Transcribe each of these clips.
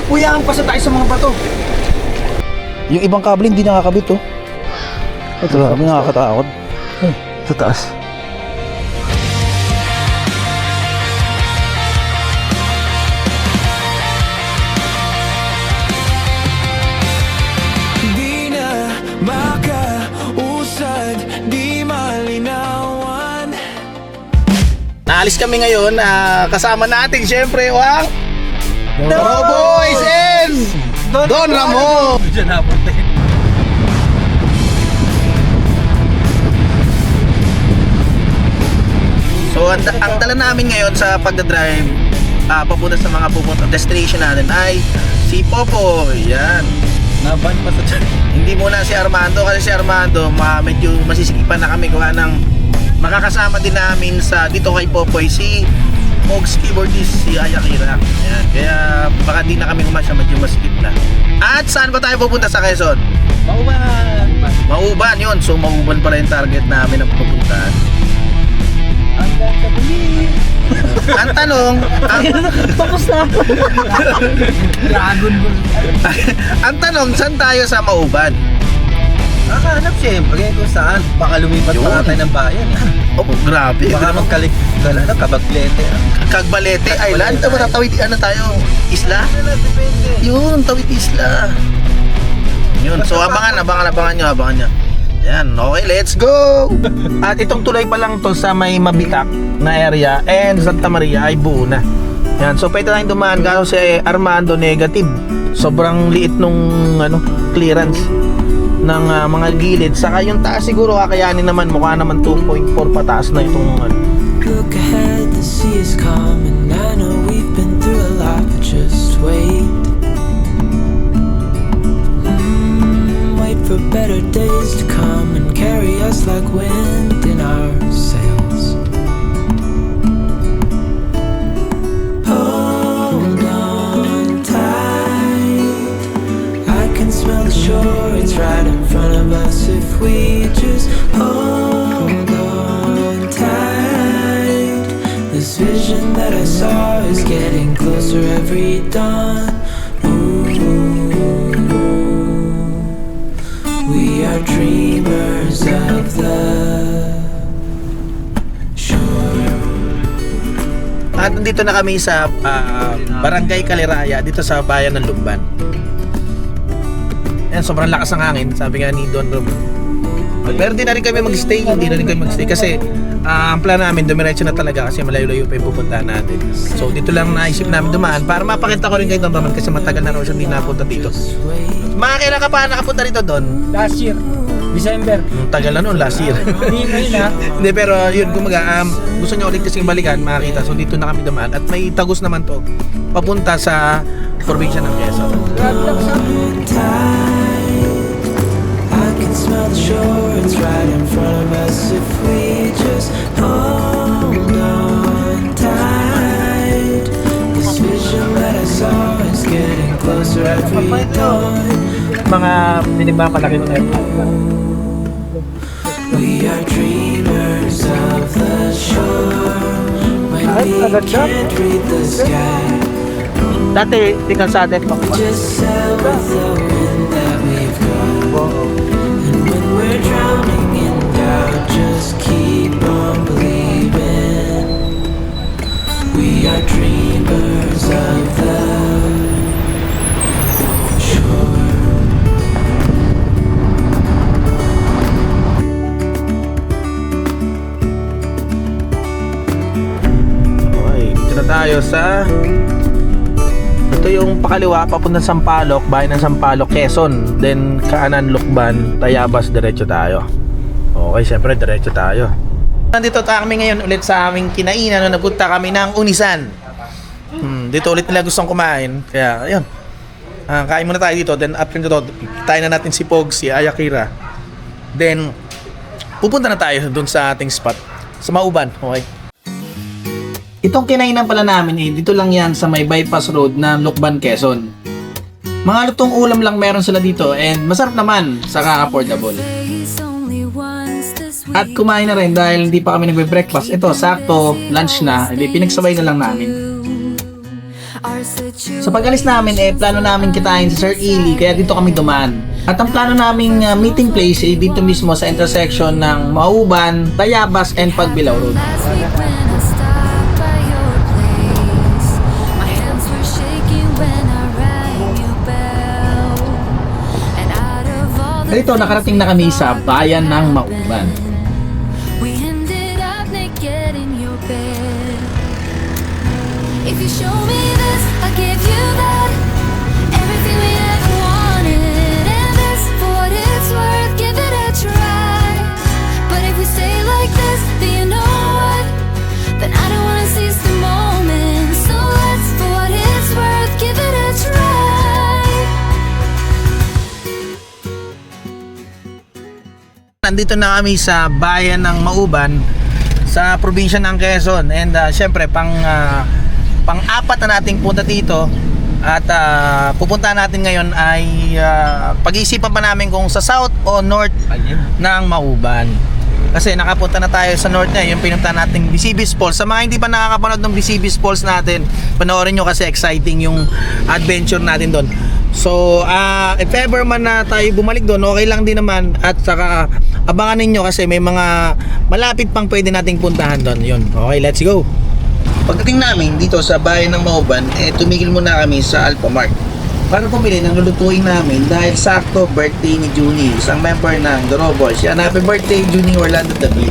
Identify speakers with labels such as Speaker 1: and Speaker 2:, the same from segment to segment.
Speaker 1: Uyaan pa sa tayo sa mga bato.
Speaker 2: Yung ibang kable hindi nakakabit oh. Ito grabe nakakatakot. Sa taas.
Speaker 3: Di na makausad, di malinawan.
Speaker 4: Naalis kami ngayon, kasama natin syempre ang Boys and Don Ramon.
Speaker 1: Diyan napunta.
Speaker 4: So ang dala namin ngayon sa pagdadrive papunta sa mga pupunta destination natin ay si Popo. Yan.
Speaker 1: Naban pa sa tiyan.
Speaker 4: Hindi muna si Armando kasi si Armando medyo masisikipan na kami gawa ng makakasama din namin sa dito kay Popoy si Mogs keyboardist si Ayakira. Ayan. Kaya baka di na kami umasya, medyo masikip na. At saan ba tayo pupunta sa Quezon?
Speaker 1: Mauban.
Speaker 4: Mauban yun. So Mauban pala yung target namin ang pupuntahan.
Speaker 1: Hanggang sa buli.
Speaker 4: Ang tanong,
Speaker 1: Tapos na. Dragon Ball.
Speaker 4: ang tanong, saan tayo sa Mauban?
Speaker 1: Nakahanap siyempre kung saan. Baka lumipat
Speaker 4: Yun.
Speaker 1: pa tayo ng bayan.
Speaker 4: Oh, grabe.
Speaker 1: Baka magkalik ka na, Kabaglete.
Speaker 4: Cagbalete Island. Matatawid ano tayo? Isla?
Speaker 1: Depende.
Speaker 4: Yun, tawid isla. Yun, so abangan nyo. Yan, okay, let's go! At itong tulay pa lang to sa may Mabitak na area and Santa Maria ay buo na. Yan, so pwede tayong dumaan kaso si Armando negative. Sobrang liit nung clearance ng mga gilid. Saka yung taas siguro kakayanin naman, mukha naman 2.4 pataas na itong
Speaker 3: Look ahead, the sea is calm, and I know we've been through a lot, but just wait. Wait for better days to come and carry us like wind in our sails. Hold on tight, I can smell the shore, it's right in front of us if we just hold on tight. This vision that I saw is getting closer every dawn. We are dreamers of the shore.
Speaker 4: At nandito na kami sa Barangay Caliraya dito sa bayan ng Lumban. Ayan, sobrang lakas ng hangin, sabi nga ni Don Ramon. Pero hindi na rin kami magstay kasi ang plan namin dumiretso na talaga kasi malayo-layo pa yung pupuntahan natin. So dito lang naisip namin dumaan para mapakita ko rin kay Don Ramon kasi matagal na raw siya hindi napunta dito. Mga kailan ka pa nakapunta rito, Don?
Speaker 1: Last year, December.
Speaker 4: Tagal na noon, last year.
Speaker 1: Hindi na.
Speaker 4: Hindi, pero yun, kumaga, gusto nyo ulit kasing balikan, makakita. So dito na kami dumaan. At may tagos naman to, papunta sa probinsya ng Quezon.
Speaker 3: I can smell the shore, it's right in front of us if we just hold on tight. This vision that I saw is getting closer every dawn.
Speaker 1: Mga pinagmamalaki ng
Speaker 3: We are dreamers of the shore when we can't read the sky.
Speaker 4: Dati, tingnan sa atin.
Speaker 3: Just sail with the wind that we've got. And when we're drowning in doubt, just keep on believing. We are dreamers of the shore.
Speaker 4: Okay, dito na tayo sa... Ito yung pakaliwa, papunta Sampaloc, bayan ng Sampaloc, Quezon. Then, Kaanan, Lukban, Tayabas, diretso tayo. Okay, syempre, diretso tayo. Nandito kami ngayon ulit sa aming kinainan na napunta kami ng Unisan. Dito ulit nila gustong kumain. Kaya, ayun. Kain muna tayo dito. Then, after nito, tayo na natin si Pog, si Ayakira. Then, pupunta na tayo dun sa ating spot. Sa Mauban, okay? Itong kinainan pala namin dito lang yan sa may bypass road na Lukban, Quezon. Mga lutong ulam lang meron sila dito and masarap naman, saka affordable. At kumain na rin dahil hindi pa kami nagbe-breakfast. Ito, sakto, lunch na, hindi pinagsabay na lang namin.
Speaker 2: Sa pag-alis namin, plano namin kitain si Sir Ili, kaya dito kami dumaan. At ang plano naming meeting place ay dito mismo sa intersection ng Mauban, Tayabas, and Pagbilao Road.
Speaker 5: Last week when I stopped by your place, my hands were shaking when I rang your bell. And out of all the
Speaker 2: Dito, nakarating na kami sa bayan ng Mauban.
Speaker 5: we ended up naked in your bed. If you show me this, I'll give you that. Everything we ever wanted, and this, for what it's worth, give it a try. But if we stay like this, then you know what? Then I don't wanna seize the moment. So let's, for what it's worth, give it a try.
Speaker 4: Nandito na kami sa bayan ng Mauban sa probinsya ng Quezon, and syempre pang-apat na nating punta dito, at pupunta natin ngayon ay pag-iisipan pa namin kung sa south o north ng Mauban. Kasi nakapunta na tayo sa north niya, yung pinunta nating Bisibis Falls. Sa mga hindi pa nakakapanood ng Bisibis Falls natin, panoorin nyo kasi exciting yung adventure natin doon. So, if ever man na tayo bumalik doon, okay lang din naman. At saka, abangan ninyo kasi may mga malapit pang pwede nating puntahan doon. Yun, okay, let's go.
Speaker 1: Pagdating namin dito sa bayan ng Mauban, tumigil muna kami sa Alphamart para pumili ng lulutuin namin dahil sakto birthday ni Junie, isang member ng The Roboys. Yan, happy birthday Junie Orlando David.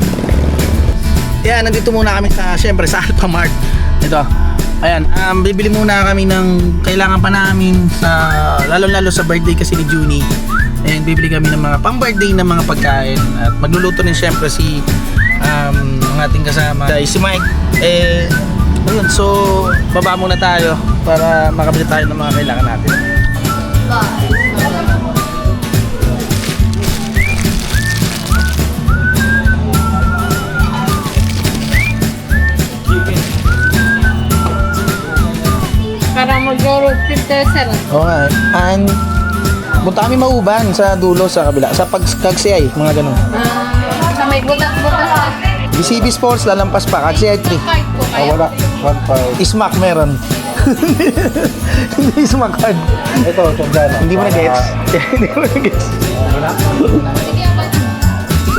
Speaker 4: Yan, nandito muna kami sa, syempre, sa Alphamart. Ito, ayan, bibili muna kami ng kailangan pa namin sa, lalo-lalo sa birthday kasi ni Junie. And bibili kami ng mga pang-birthday na mga pagkain. At magluluto rin syempre si ang ating kasama, si Mike. Ayun, so baba muna tayo para makabili tayo ng mga kailangan natin.
Speaker 6: Para mag-road trip tayo, sir.
Speaker 2: Okay, and punta kami Mauban sa dulo sa kabila, sa Kagsiyay, mga ganun.
Speaker 6: Sa may butas-butas.
Speaker 2: Bisibis Falls, lalampas pa, Kagsiyay 3.
Speaker 6: Card po kayo.
Speaker 2: Wala, 1.5. Ismac meron. Hindi Ismac card.
Speaker 1: Ito, sandala.
Speaker 2: Hindi mo na-gets. Hindi mo na-gets.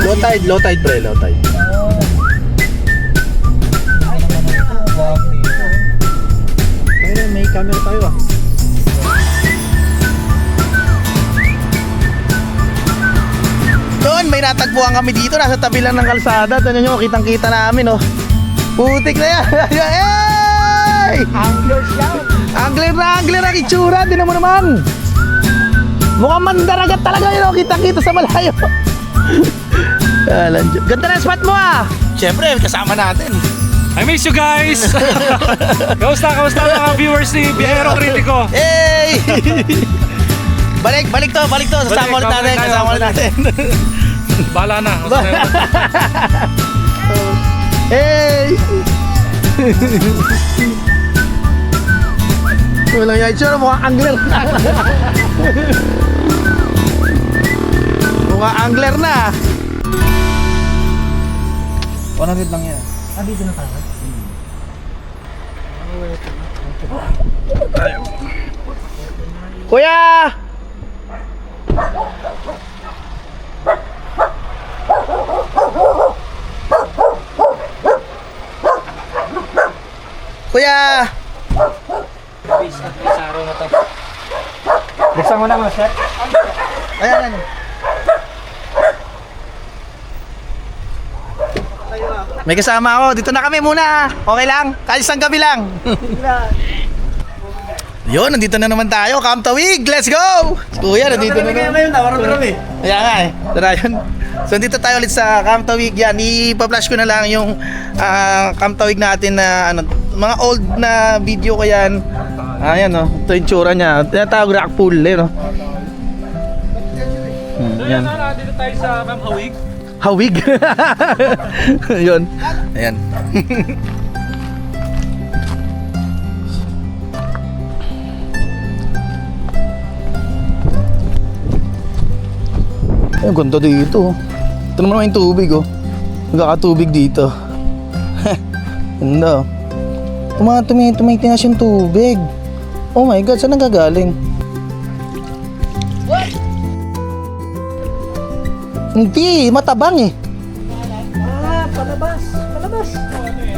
Speaker 4: Low tide pre, low tide.
Speaker 2: Pero may camera tayo ah.
Speaker 4: Doon, may natagpuan kami dito, nasa tabi lang ng kalsada. Tignan nyo, kitang-kita namin, oh. Putik na yan. Hey!
Speaker 2: Angler siya.
Speaker 4: Angler na angler ang itsura, din mo naman. Mukhang mandaragat talaga yun, oh. Kitang-kita sa malayo. Ganda na spot mo, ah. Siyempre, kasama natin.
Speaker 7: I miss you guys! Kamusta mga viewers ni Biyahero Kritiko?
Speaker 4: Hey! balik to. Sasama ulit natin.
Speaker 7: Bahala na.
Speaker 4: Hey! Walang yan. Sure, mukhang angler na. Mukhang angler na.
Speaker 2: 100 lang yan. Ah, dito na tayo.
Speaker 4: Kuya! Kuya!
Speaker 2: Buksan mo na mga chef.
Speaker 4: Ayan. May kasama ako. Dito na kami muna. Okay lang? Kahit isang gabi lang. Yun, nandito na naman tayo. Kamtawig, let's go! Kuya, nandito na naman. Kaya nga eh. Tara yun. So, nandito tayo ulit sa Kamtawig. Yan, ipa-flash ko na lang yung Kamtawig natin na mga old na video ko yan. Ayan, no. Ito yung tsura niya. Tinatawag rock pool, eh, no. Yan.
Speaker 7: Dito tayo sa Ma'am Hawig.
Speaker 4: Hawig. Yun. Ayan.
Speaker 2: Ay, ganda dito. Ito naman yung tubig oh. Nagkakatubig dito. Ganda. Tumitinas yung tubig. Oh my God, saan nagagaling? Hindi, matabang eh.
Speaker 8: Palabas.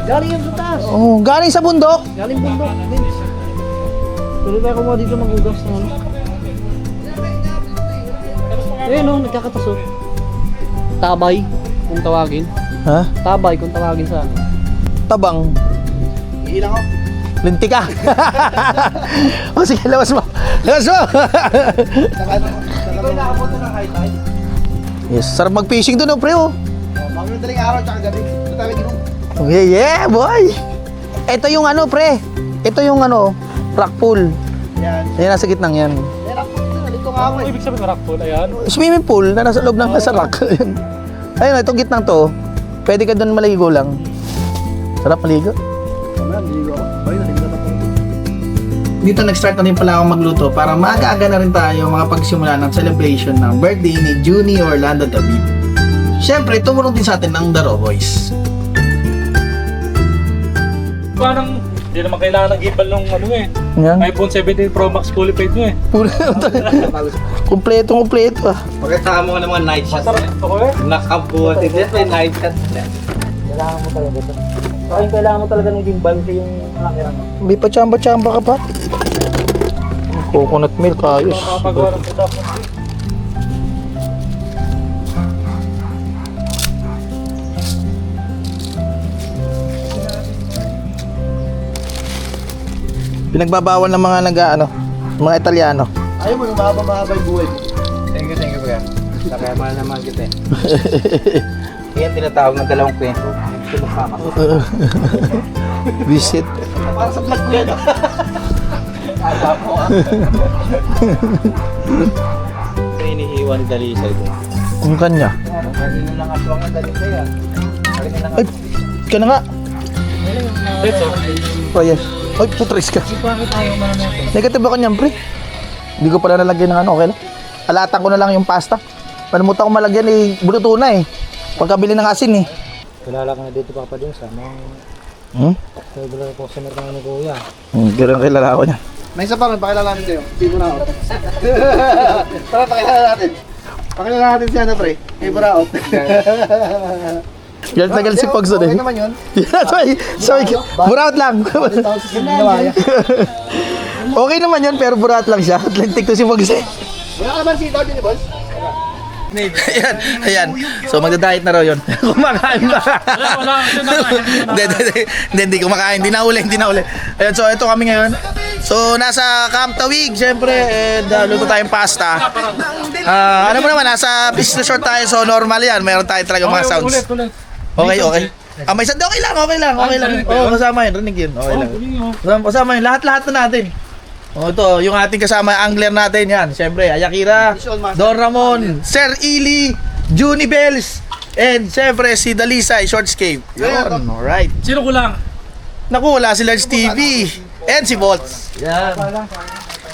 Speaker 8: Galing yung sa taas.
Speaker 2: Oh, galing sa bundok.
Speaker 8: Galing bundok. Tuloy tayo kumuha dito mag-ugas na ano. No, nagkakatasok. Tabay, kung tawagin.
Speaker 2: Ha?
Speaker 8: Tabay, kung tawagin sa ano.
Speaker 2: Tabang.
Speaker 1: Ilang ako.
Speaker 2: Linti ka. O sige, labas mo. Labas mo.
Speaker 1: Ikaw yung nakapunta ng high tide.
Speaker 2: Yes, sarap mag-fishing doon, pre, oh.
Speaker 1: Mga madaling araw tsaka gabi. Ito tayo ginom.
Speaker 2: Yeah, boy. Ito yung ano, pre. Ito yung ano, rock pool.
Speaker 1: Yan.
Speaker 2: Yan, nasa gitnang yan.
Speaker 1: Yan ako. Dito nga ako
Speaker 7: Ano
Speaker 1: eh.
Speaker 7: ibig sabihin ng rock pool? Ayan.
Speaker 2: Swimming pool na nasa loob ng nasa rock. Ayun, itong gitnang to. Pwede ka doon maligo lang. Sarap maligo. Dito nag-start na rin pala ako magluto para maaga-aga na rin tayo makapagsimula ng celebration ng birthday ni Junie Orlando David. Siyempre, tumulong din sa atin ng The Raw Boys.
Speaker 7: Parang hindi naman kailangan ng gimbal ng ano eh.
Speaker 2: Yan.
Speaker 7: iPhone 17 Pro Max fully paid mo eh.
Speaker 2: Kumpleto ah.
Speaker 1: Pagkataka mo ng mga night shots.
Speaker 7: Masarap ito ko eh.
Speaker 1: Nakabuhat. Hindi may night shots.
Speaker 8: Kailangan mo talaga ito. Saka yung kailangan mo talaga ng gimbal kasi yung camera mo.
Speaker 2: May pa-chamba-chamba ka pa. Coconut milk, ayos.
Speaker 7: Makapagawa ng setup.
Speaker 2: Pinagbabawal ng mga mga Italiano.
Speaker 1: Ayaw mo yung mahaba-mahaba yung buhay. Thank you, kuya. Nakayaman naman kita eh. Yan tinatawag ng dalawang kwento. Sumasama.
Speaker 2: Visit.
Speaker 1: Para sa vlog ko yan. Kala mo ah. Ito inihiwa ni Dalisa ito.
Speaker 2: Ang kanya.
Speaker 1: Kanino lang aswang ng Dalisa yan. Kanino lang
Speaker 2: Ay, ka na nga.
Speaker 7: Ito.
Speaker 2: Oh, yes. Ay, putris ka. Negative ako niyan, pre. Hindi ko pala nalagyan ng ano, okay lang. Alatan ko na lang yung pasta. Palimutan ko malagyan eh, buluto na eh. Pagkabili ng asin eh.
Speaker 8: Kilala ka na dito pa din sa mga regular customer ng ano kuya.
Speaker 2: Ganun kilala ko niya.
Speaker 1: May isa pa rin, pakilala natin kayo. Hindi mo na ako. Tara, pakilala natin. Pakilala natin si ano, pre. Kay Buraot.
Speaker 2: Yan tagal si Pogs
Speaker 1: Okay
Speaker 2: doon eh.
Speaker 1: naman yun.
Speaker 2: Sorry, buraot lang. Okay naman yun, pero buraot lang siya. Atlantic to si Pogs eh.
Speaker 1: Wala ka naman si Ito din, boss?
Speaker 2: Ayan. So magda-diet na raw yun. Kumakain ba?
Speaker 7: Wala.
Speaker 2: Hindi kumakain. Hindi na uli. Ayan, so ito kami ngayon. So nasa Camp Tawig, syempre, luto tayong pasta. Ano mo naman, nasa business resort tayo, so normal yan. Meron tayo talaga mga sounds.
Speaker 7: Ulit.
Speaker 2: Okay. May sound, okay lang. Oo, kasama yun, rinig yun. Okay lang. Kasama yun, lahat na natin. Ito, yung ating kasama angler natin yan. Siyempre, Ayakira, Don Ramon, Sir Ili, Junie Bells, and siyempre si Dalisay, Shortscape. Yun, alright.
Speaker 7: Sino kulang?
Speaker 2: Naku, wala si Large TV, and si Bolts. Yan.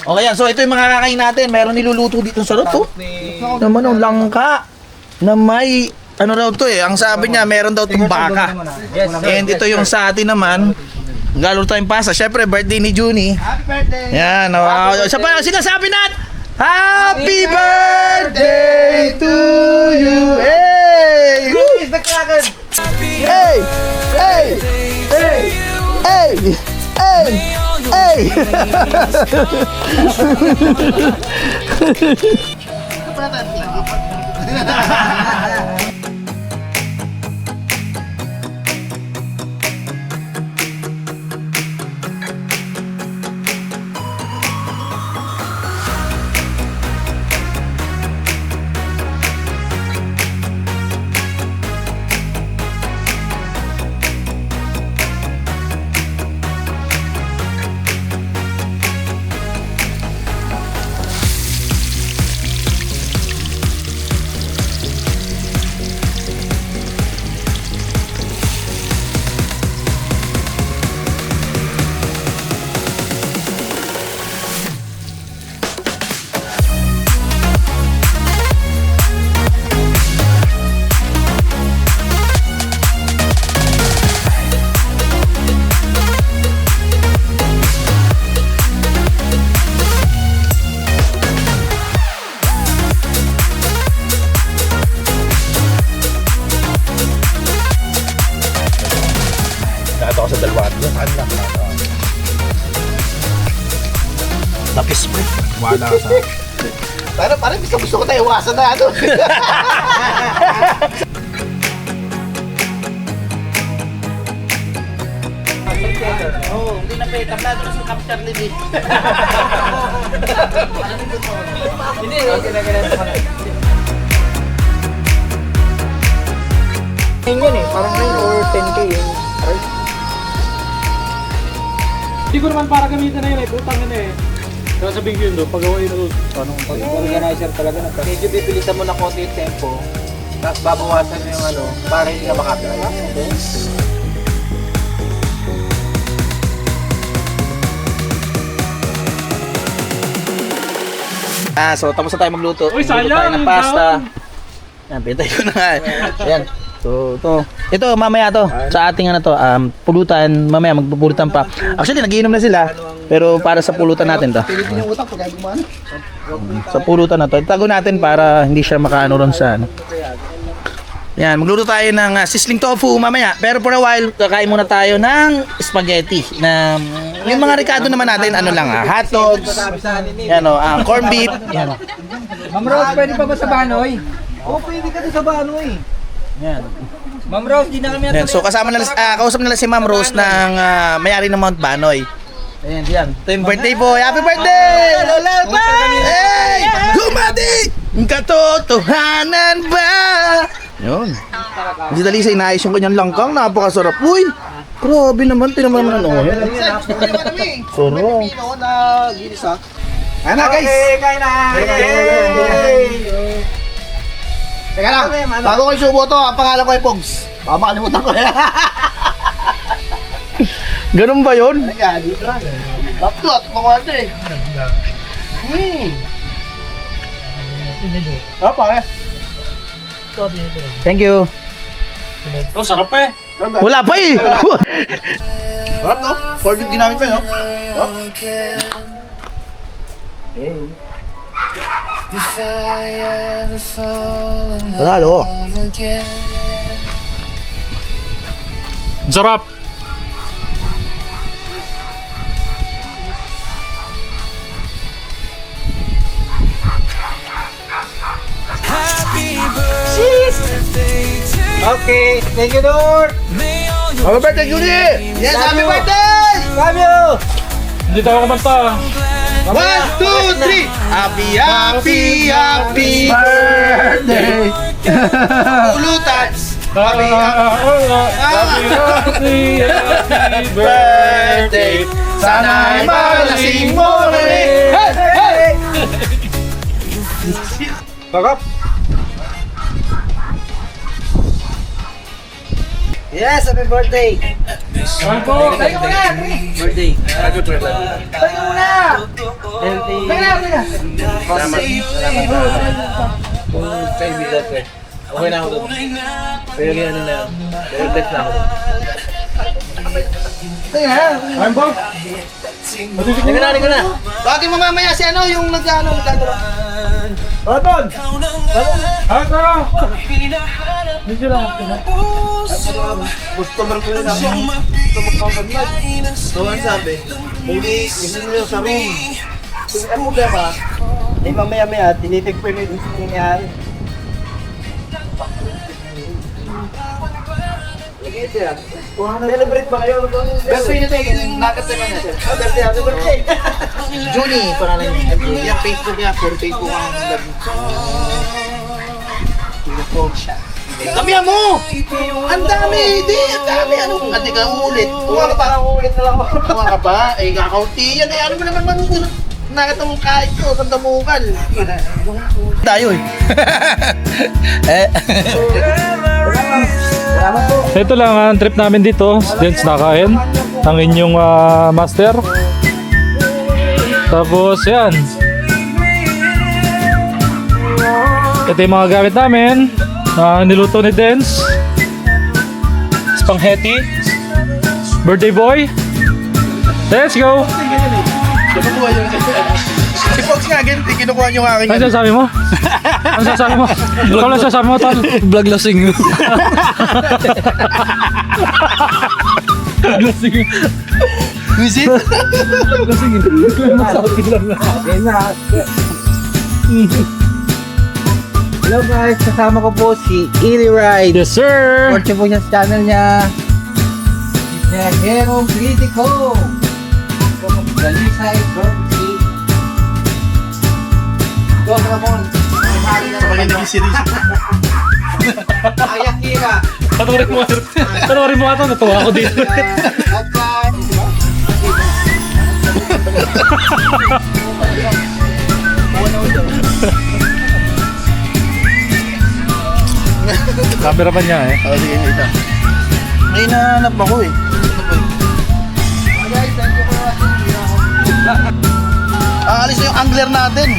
Speaker 2: Okay yan, so ito yung mga kakain natin. Meron niluluto dito sa roto. Naman yung langka na may, ano raw to eh, ang sabi niya, meron daw itong baka. And ito yung sa atin naman, galo tayong pasta. Siyempre, birthday ni Junie.
Speaker 1: Happy birthday!
Speaker 2: Yan, isa pa ang sinasabi natin. Happy birthday to you! Hey!
Speaker 1: Who is the Kraken?
Speaker 2: Hey! Hey! Hey! Hey! Hey! Hey! Yes, bro.
Speaker 4: Wala ka sa
Speaker 2: Parang gusto ko tayo iwasan na ano. Oh, hindi na pwede. Tablado na sa Capture Limit. Hindi, okay na ganun pa.
Speaker 8: Yun eh, parang 9 or 10k yun. Right?
Speaker 7: Hindi ko naman para gamitin na yun eh. Putang yun eh. Kaya sabihin ko yun doon, pagawa yun doon.
Speaker 8: Paano kung pag-organizer talaga na
Speaker 2: Medyo bibilisan mo na konti yung tempo. Tapos babawasan mo yung ano, para hindi ka makapiraya. So tapos na tayo magluto.
Speaker 7: Uy,
Speaker 2: Magluto
Speaker 7: sayang,
Speaker 2: tayo ng
Speaker 7: yung
Speaker 2: pasta.
Speaker 7: dahon.
Speaker 2: Yan, pintay ko na nga. Ayan. So, ito mamaya to. Sa ating ano to, pulutan, mamaya magpupulutan pa. Actually, nagiinom na sila. Pero para sa pulutan natin to. Sa pulutan na to. Itago natin para hindi siya makaano ron sa ano. Yan, magluto tayo ng sizzling tofu mamaya. Pero for a while, kakain muna tayo ng spaghetti. Na, yung mga Ricardo naman natin, ano lang hot dogs, yan o, corned beef. Yan.
Speaker 8: Ma'am Rose, pwede pa ba sa Banoy? Oo, pwede ka din sa Banoy.
Speaker 2: Yan.
Speaker 8: Ma'am Rose, di na kami
Speaker 2: Yan. So kasama na kausap nila si Ma'am Rose ng may-ari ng Mount Banoy. Ayan, yan. Ito yung birthday boy. Happy birthday! Hey! Gumati! Katotohanan ba? Yun. Hindi dali sa inayos yung kanyang langkang. Napakasarap. Uy! Grabe naman. Tinaman naman ano. Sarap. Ayan na guys!
Speaker 8: kain na!
Speaker 2: Teka lang, bago ko isubo to, ang pangalan ko ay Pogs. Baka makalimutan ko. Ganun ba yun? Laptop, mga eh. Pare. Thank you.
Speaker 7: Oh, sarap eh.
Speaker 2: Wala pa eh. Sarap no? Forward ginamit pa no? Panalo.
Speaker 7: Sarap.
Speaker 8: Okay, thank you, Lord!
Speaker 2: Happy birthday, Julie! Yes, happy birthday!
Speaker 8: Love you!
Speaker 7: Hindi tayo kumanta.
Speaker 2: 1, 2, 3! Happy birthday! Ulutan! Happy birthday! Sana'y malasing mo rin! Hey! Hey!
Speaker 8: Sarap! Yes, happy birthday!
Speaker 7: Kain po.
Speaker 8: Tayo muna!
Speaker 2: Birthday!
Speaker 8: Tayo muna!
Speaker 2: Okay na ako doon. Pero yung ano na yun. Pero best na ako doon.
Speaker 7: Kain po.
Speaker 2: Hindi ko na. Bakit mo mamaya si ano yung nag-ano.
Speaker 8: Oton!
Speaker 7: Kain tara.
Speaker 2: Customer ko yun ako. So ang sabi, hindi nyo sa room.
Speaker 8: Ang problema, ay mamaya-maya, tinitig pa yung nangyari. Celebrate ba kayo?
Speaker 2: Birthday na tayo, nakatay na natin.
Speaker 8: Birthday, happy birthday!
Speaker 2: Junie, pangalan niya. Yung Facebook niya, for Facebook ang Kamihan mo! Ang dami! Hindi! Ang dami! Ano? Hindi ka ulit.
Speaker 8: Parang parang ulit na lang ako.
Speaker 2: Tuwa ka ba? Eh, kakaunti yan. Eh, ano mo naman nakita mong kahit ko, sandamukan. Tayo eh.
Speaker 8: Salamat po.
Speaker 7: Ito lang ang trip namin dito. Dance na kain. Ang inyong master. Tapos yan. Ito yung mga gamit namin. Niluto ni Dance. Spaghetti. Birthday boy. Let's go!
Speaker 2: Si Fox nga, ganito. Kinukuha niyo aking.
Speaker 7: Ano sasabi mo? Ano sasabi mo? Ikaw lang sasabi mo, tol.
Speaker 4: Vlog lasing.
Speaker 7: Vlog lasing.
Speaker 2: Visit?
Speaker 8: Hello guys, kasama ko po si Iri Ride.
Speaker 7: Yes, sir!
Speaker 8: Watch po niya sa channel niya. Viajero Critico. Dalisay, Dorothy. Go, Ramon.
Speaker 2: Pag-ibig series.
Speaker 8: Ayakira.
Speaker 7: Panoorin mo nga ito, natuwa ako dito. Camera pa niya eh.
Speaker 2: Sige, ito. May nahanap ako eh. Aalis na yung angler natin.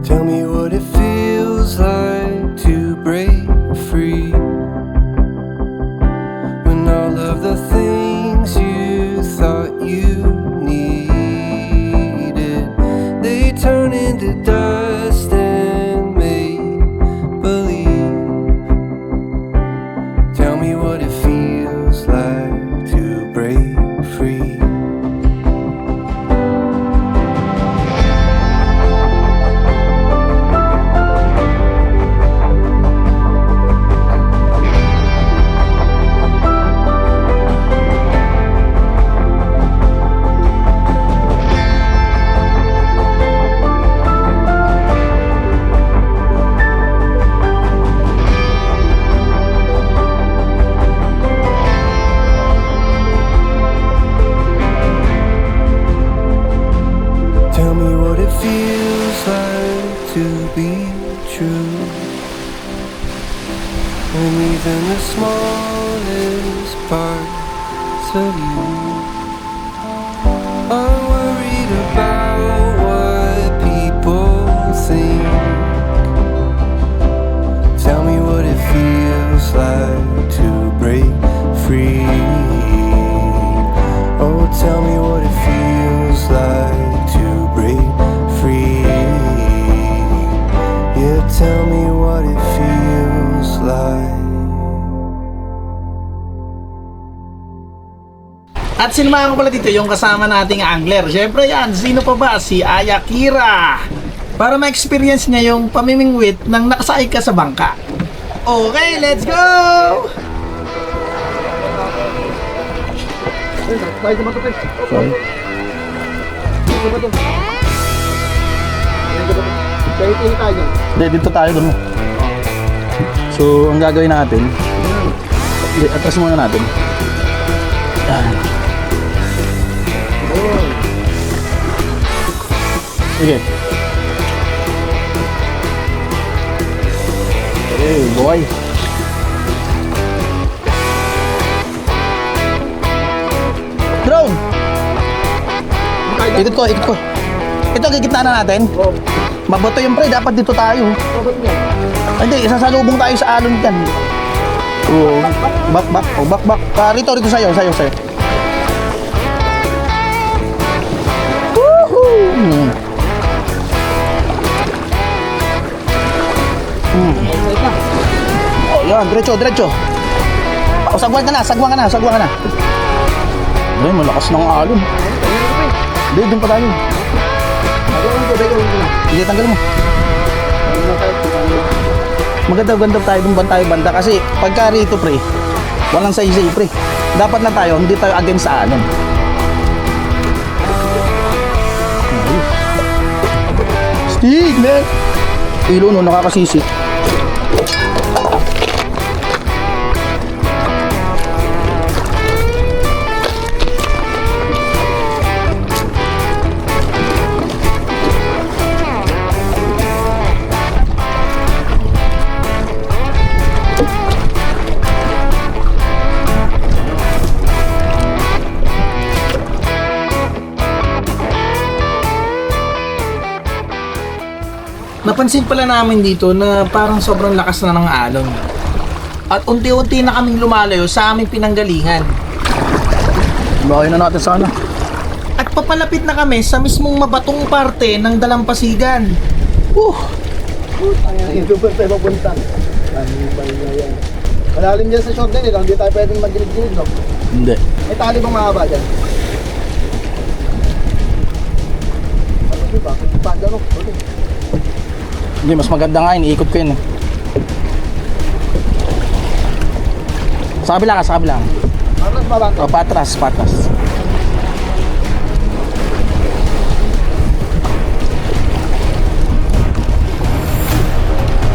Speaker 3: Tell me what it feels like to break free when all of the things you thought you needed, they turn into dust and make believe. Tell me what it feels like to break free. Tell me what it feels like to be true, when even the smallest parts of you are worried about what people think. Tell me what it feels like to break free. Oh, tell me what it feels like to break free. Yeah, tell me what it feels like.
Speaker 2: At sinamahan ko pala dito yung kasama nating angler. Siyempre yan, sino pa ba? Si Ayakira. Para ma-experience niya yung pamimingwit ng nakasakay ka sa bangka. Okay, let's go!
Speaker 8: Hindi, dito tayo dun. So, ang gagawin natin, atras muna natin. Yan. Sige. Hey, boy. Drone! Ikot ko, ikot ko. Ito, gigitna na natin. Mabato yung pre, dapat dito tayo. Hindi, isasalubong tayo sa alon dyan. Oo. Back. Oh, back. Rito sa'yo. Woohoo! Oh, yan, diretso. Oh, sagwan ka na. Ay, malakas ng alon. Hindi, doon pa tayo. Hindi, tanggal mo. Maganda tayo dun banda kasi pagka rito pre, walang say-say pre. Dapat na tayo, hindi tayo against sa alon. Stig, man! Ilo no, nakakasisi.
Speaker 2: Napansin pala namin dito na parang sobrang lakas na ng alon. At unti-unti na kaming lumalayo sa aming pinanggalingan.
Speaker 8: Bakay na natin sana.
Speaker 2: At papalapit na kami sa mismong mabatong parte ng dalampasigan.
Speaker 8: Ito pa tayo mapunta. Ano ba yan? Malalim dyan sa short din, hindi tayo pwedeng mag-dilig-dilig, no?
Speaker 2: Hindi.
Speaker 8: May tali bang mahaba dyan? Ano ba? Panda, no? Hindi, mas maganda nga yun. Iikot ko yun. Sa kabila ka, sa kabila. Patras ba ba? O, patras, patras.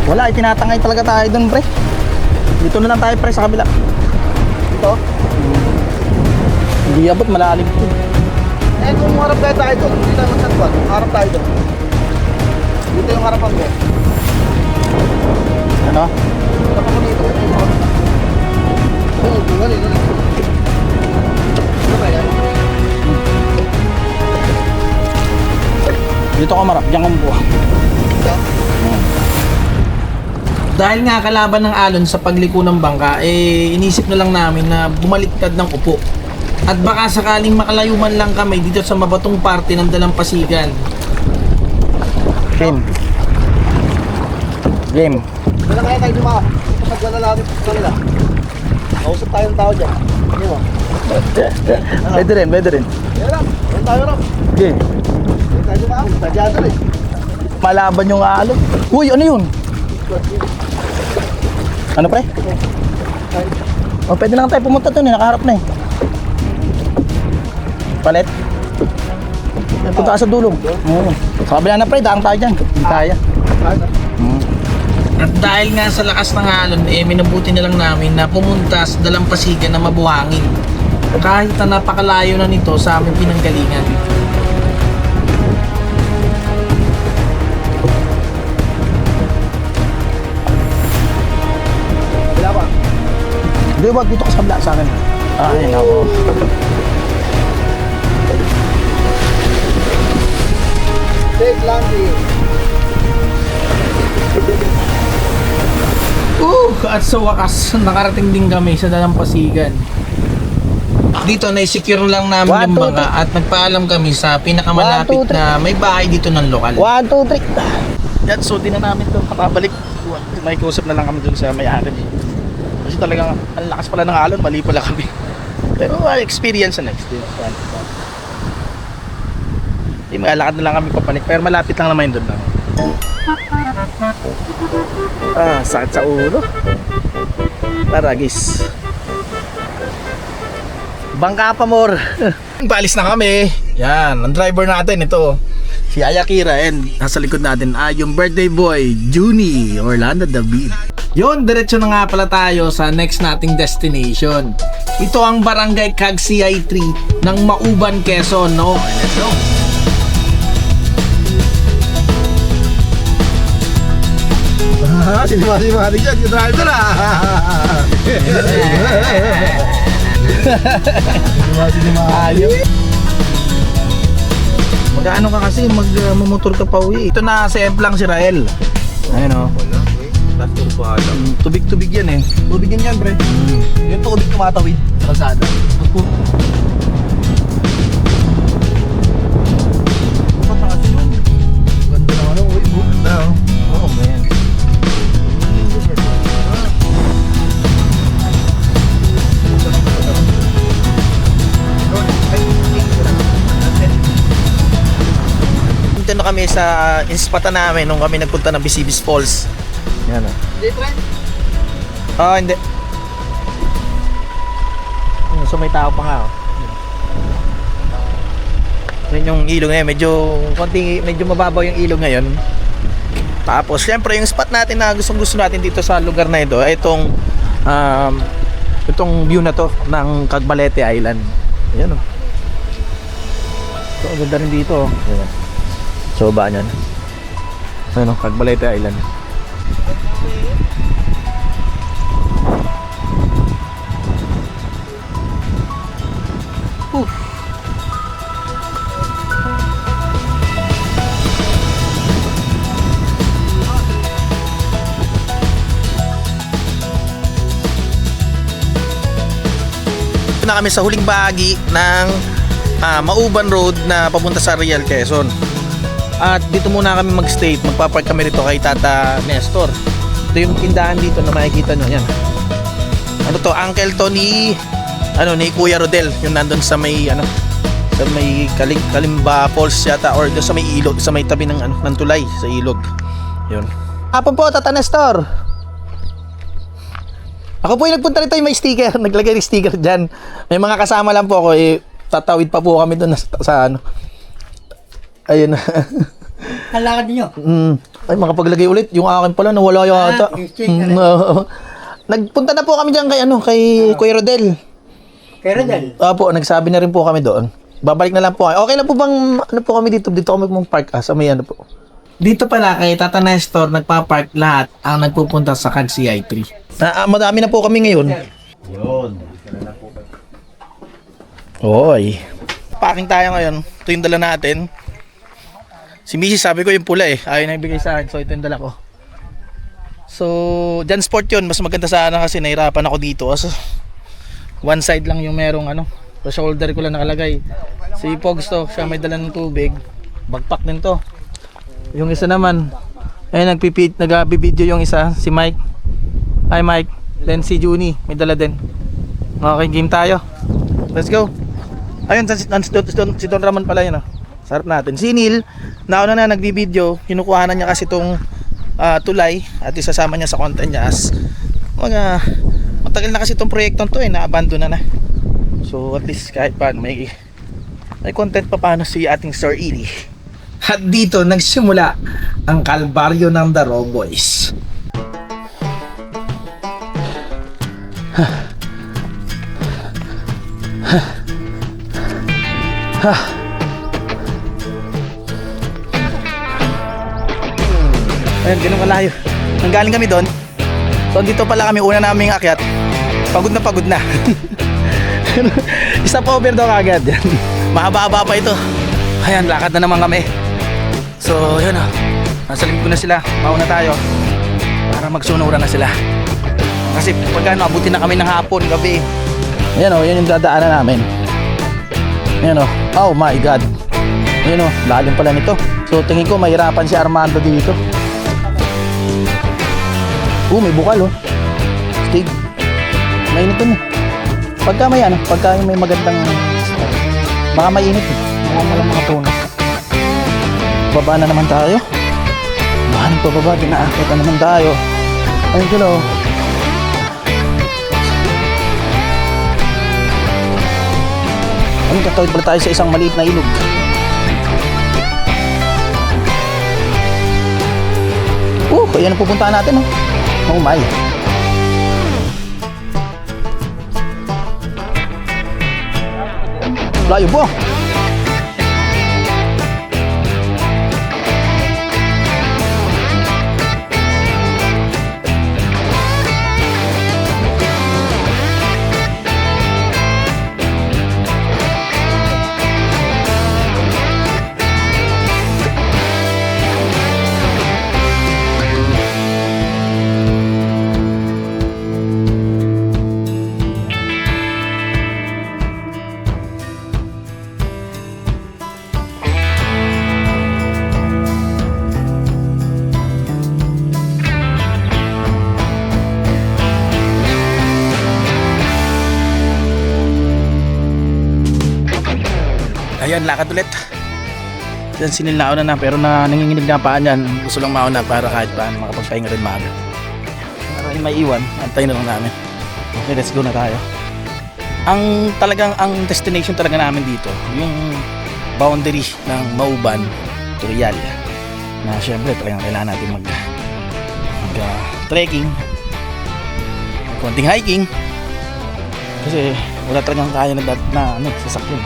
Speaker 8: Wala, tinatangay talaga tayo dun, pre. Dito na lang tayo, pre, sa kabila. Dito? Hindi abot, malalim ko. Eh, kung harap tayo doon, hindi tayo magsatwan. Harap tayo doon. Dito yung harapan ko. Ano? Harapan ko dito. Oo, gali. Ano kaya? Dito ka marap, diyan kong buha.
Speaker 2: Dahil nga kalaban ng alon sa pagliko ng bangka, inisip na lang namin na bumaliktad ng upo. At baka sakaling makalayo man lang kami dito sa mabatong parte ng dalampasigan.
Speaker 8: Game. Wala kaya tayo dumaka. Pagkala natin sa kanila. Kausap tayo ng tao dyan. Hindi mo. Pwede rin. Kaya lang. Yan tayo rin. Okay. Hindi tayo dumaka. Tadyado rin. Malaban yung alon. Uy, ano yun? Ano pre? Oh, pwede lang tayo pumunta doon eh. Nakaharap na eh. Palit. Punta ka sa dulong. Oo. Sa kabila na pre, daang tayo dyan. Hindi kaya.
Speaker 2: At dahil nga sa lakas ng alon, minabuti na lang namin na pumunta sa dalampasigan na mabuhangin. Kahit na napakalayo na nito sa aming pinanggalingan.
Speaker 8: Wala ba? Hindi, wag dito ka sa kabila sa akin. Ayun ako. Take landing.
Speaker 2: At sa wakas, nakarating din kami sa dalampasigan. Dito, na-secure lang namin
Speaker 8: One,
Speaker 2: yung
Speaker 8: two,
Speaker 2: bangka at nagpaalam kami sa pinakamalapit
Speaker 8: One, two,
Speaker 2: na may bahay dito ng lokal.
Speaker 8: 1, 2, 3. Yan, so di na namin ito kapabalik. May kusap na lang kami dun sa may-ari. Kasi talagang ang lakas pala ng alon, mali pala kami. Pero experience na next day. Di magalakad na lang kami papanik, pero malapit lang naman doon lang. Sakit sa ulo. Taragis. Bangka pa more.
Speaker 2: Paalis na kami. Yan, ang driver natin ito.
Speaker 8: Si Ayakira and nasa likod natin yung birthday boy, Junie Orlando David.
Speaker 2: Yun, diretso na nga pala tayo sa next nating destination. Ito ang Barangay Cagsiay 3 ng Mauban, Quezon, no? Let's go!
Speaker 8: Sinimasi-masi dyan, yung driver Sinimasi-masi.
Speaker 2: Mag-ano ka kasi, magmumotor ka pa uwi. Ito na sa Emplang si Rael. Ayun o.
Speaker 8: Tubig-tubig yan eh. Tubig yan pre. Yung tubig tumatawid sa kalsada. Ganda naman o. Ganda o.
Speaker 2: Oh man.
Speaker 8: Dito na kami sa inspata namin nung kami nagpunta ng Bisibis Falls. Yan o. Hindi friend? Hindi. So may tao pa nga o. Yan yung ilog ngayon, medyo mababaw yung ilog ngayon.
Speaker 2: Tapos syempre yung spot natin na gusto natin dito sa lugar na ito ay itong view na to ng Cagbalete Island. Ayan oh. So ang ganda rin dito oh. Ayan. So ba niyan? Ayan oh, Cagbalete Island. Na kami sa huling bahagi ng Mauban Road na papunta sa Real Quezon. At dito muna kami mag-stay. Magpapark kami rito kay Tata Nestor. Ito yung tindahan dito na makikita nyo. Yan. Ano to? Uncle to ni Kuya Rodel. Yung nandun sa may sa may Kalimba Falls yata or sa may ilog, sa may tabi ng ng tulay sa ilog. Yun.
Speaker 8: Hapon po, Tata Nestor. Ako po yung nagpunta rito, yung may sticker. Naglagay ng sticker dyan. May mga kasama lang po ako. Tatawid pa po kami doon sa ano. Ayun.
Speaker 9: Kalakad niyo?
Speaker 8: Ay, makapaglagay ulit. Yung akin pala, nawala yata. Nagpunta na po kami dyan kay Kuya Rodel.
Speaker 9: Kay Rodel?
Speaker 8: Opo, nagsabi na rin po kami doon. Babalik na lang po kami. Okay lang po bang, po kami dito? Dito kami park sa may po.
Speaker 1: Dito pala kay Tata Nestor, nagpa-park lahat ang nagpupunta sa CAG CI3.
Speaker 8: Madami na po kami ngayon.
Speaker 2: Yun. Oy. Packing tayo ngayon. Ito yung dala natin. Si Mrs. sabi ko yung pula ayaw na ibigay sa akin. So ito yung dala ko. So, Jan Sport yun. Mas maganda sana kasi nahirapan ako dito. So, one side lang yung merong sa shoulder ko lang nakalagay. Si Pogs to, siya may dala ng tubig. Backpack din to. Yung isa naman, nag-video yung isa, si Mike. Hi Mike. Then si Juni, may dala din. Okay, game tayo. Let's go. Ayun, si Don Ramon pala yun. Sarap natin. Si Neil, nauna na nagbibideo. Kinukuhanan niya kasi itong tulay at isasama niya sa content niya as matagal na kasi itong proyektong to na-abandon na. So at least kahit paano may content pa paano si ating Sir Edie.
Speaker 1: At dito nagsimula ang kalbaryo ng The Raw Boys.
Speaker 2: Ayun, ganun kalayo. Nanggaling kami doon. So dito pala kami, una naming akyat. Pagod na. Isa pa over daw kagad. Mahaba-haba pa ito. Ayan, lakad na naman kami. So yun nasa likod ko na sila. Mauna tayo para magsunuran na sila. Kasi pag abutin na kami ng hapon, gabi.
Speaker 8: Ayan yan yung dadaanan namin. Ayan oh my God. Ayan lalim pala nito. So tingin ko mahirapan si Armando dito. May bukal Stig. Mainit yun Pagka may magandang baka mainit walang mga puno. Baba na naman tayo. Pababa, dinaakit na naman tayo. Ayun sila tatawid pala tayo sa isang maliit na ilog. Ayan ang pupuntahan natin Oh my. Layo po.
Speaker 2: Ayan, lakad ulit. Yan, sinilnaon na pero nanginginig na paan yan. Gusto lang mauna para kahit paano makapagpahinga rin maaga. Para may iwan, antayin na lang namin. Okay, let's go na tayo. Ang destination talaga namin dito, yung boundary ng Mauban to Real.
Speaker 8: na syempre talagang kailangan natin mag trekking, konting hiking kasi wala talagang kaya na sasakyan.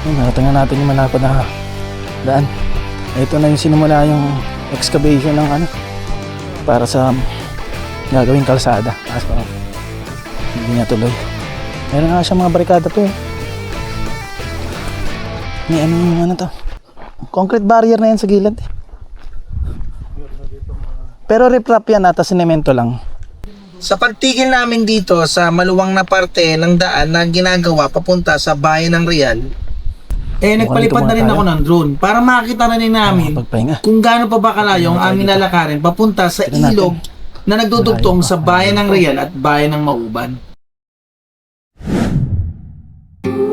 Speaker 8: Narating na natin yung malapad na daan. Ito na yung sinimula yung excavation ng para sa gagawing kalsada. Kaso hindi niya tuloy. Meron nga siya mga barikada to eh. May ano to. Concrete barrier na yan sa gilid eh. Pero riprap yan ata, sinemento lang.
Speaker 1: Sa pagtigil namin dito sa maluwang na parte ng daan na ginagawa papunta sa bayan ng Real, nagpalipad na rin ako ng drone para makita na rin namin kung gaano pa ba kalayo ang aming lalakarin papunta sa ilog na nagdudugtong sa bayan ng Real at bayan ng Mauban.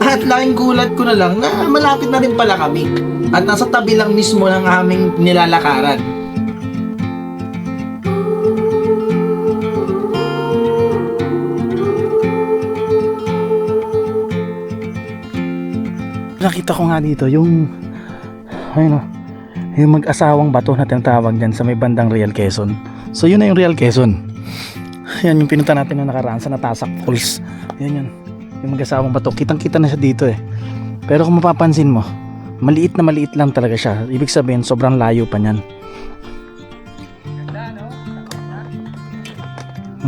Speaker 1: At laking gulat ko na lang na malapit na rin pala kami at nasa tabi lang mismo ng aming nilalakaran.
Speaker 8: Nakita ko nga dito yung yung mag-asawang bato na tinatawag dyan sa may bandang Real Quezon. So yun na yung Real Quezon. Yan yung pinunta natin na nakaraan sa Natasak Falls. Yan yung mag-asawang bato. Kitang-kita na siya dito eh. Pero kung mapapansin mo, maliit na maliit lang talaga siya. Ibig sabihin sobrang layo pa niyan.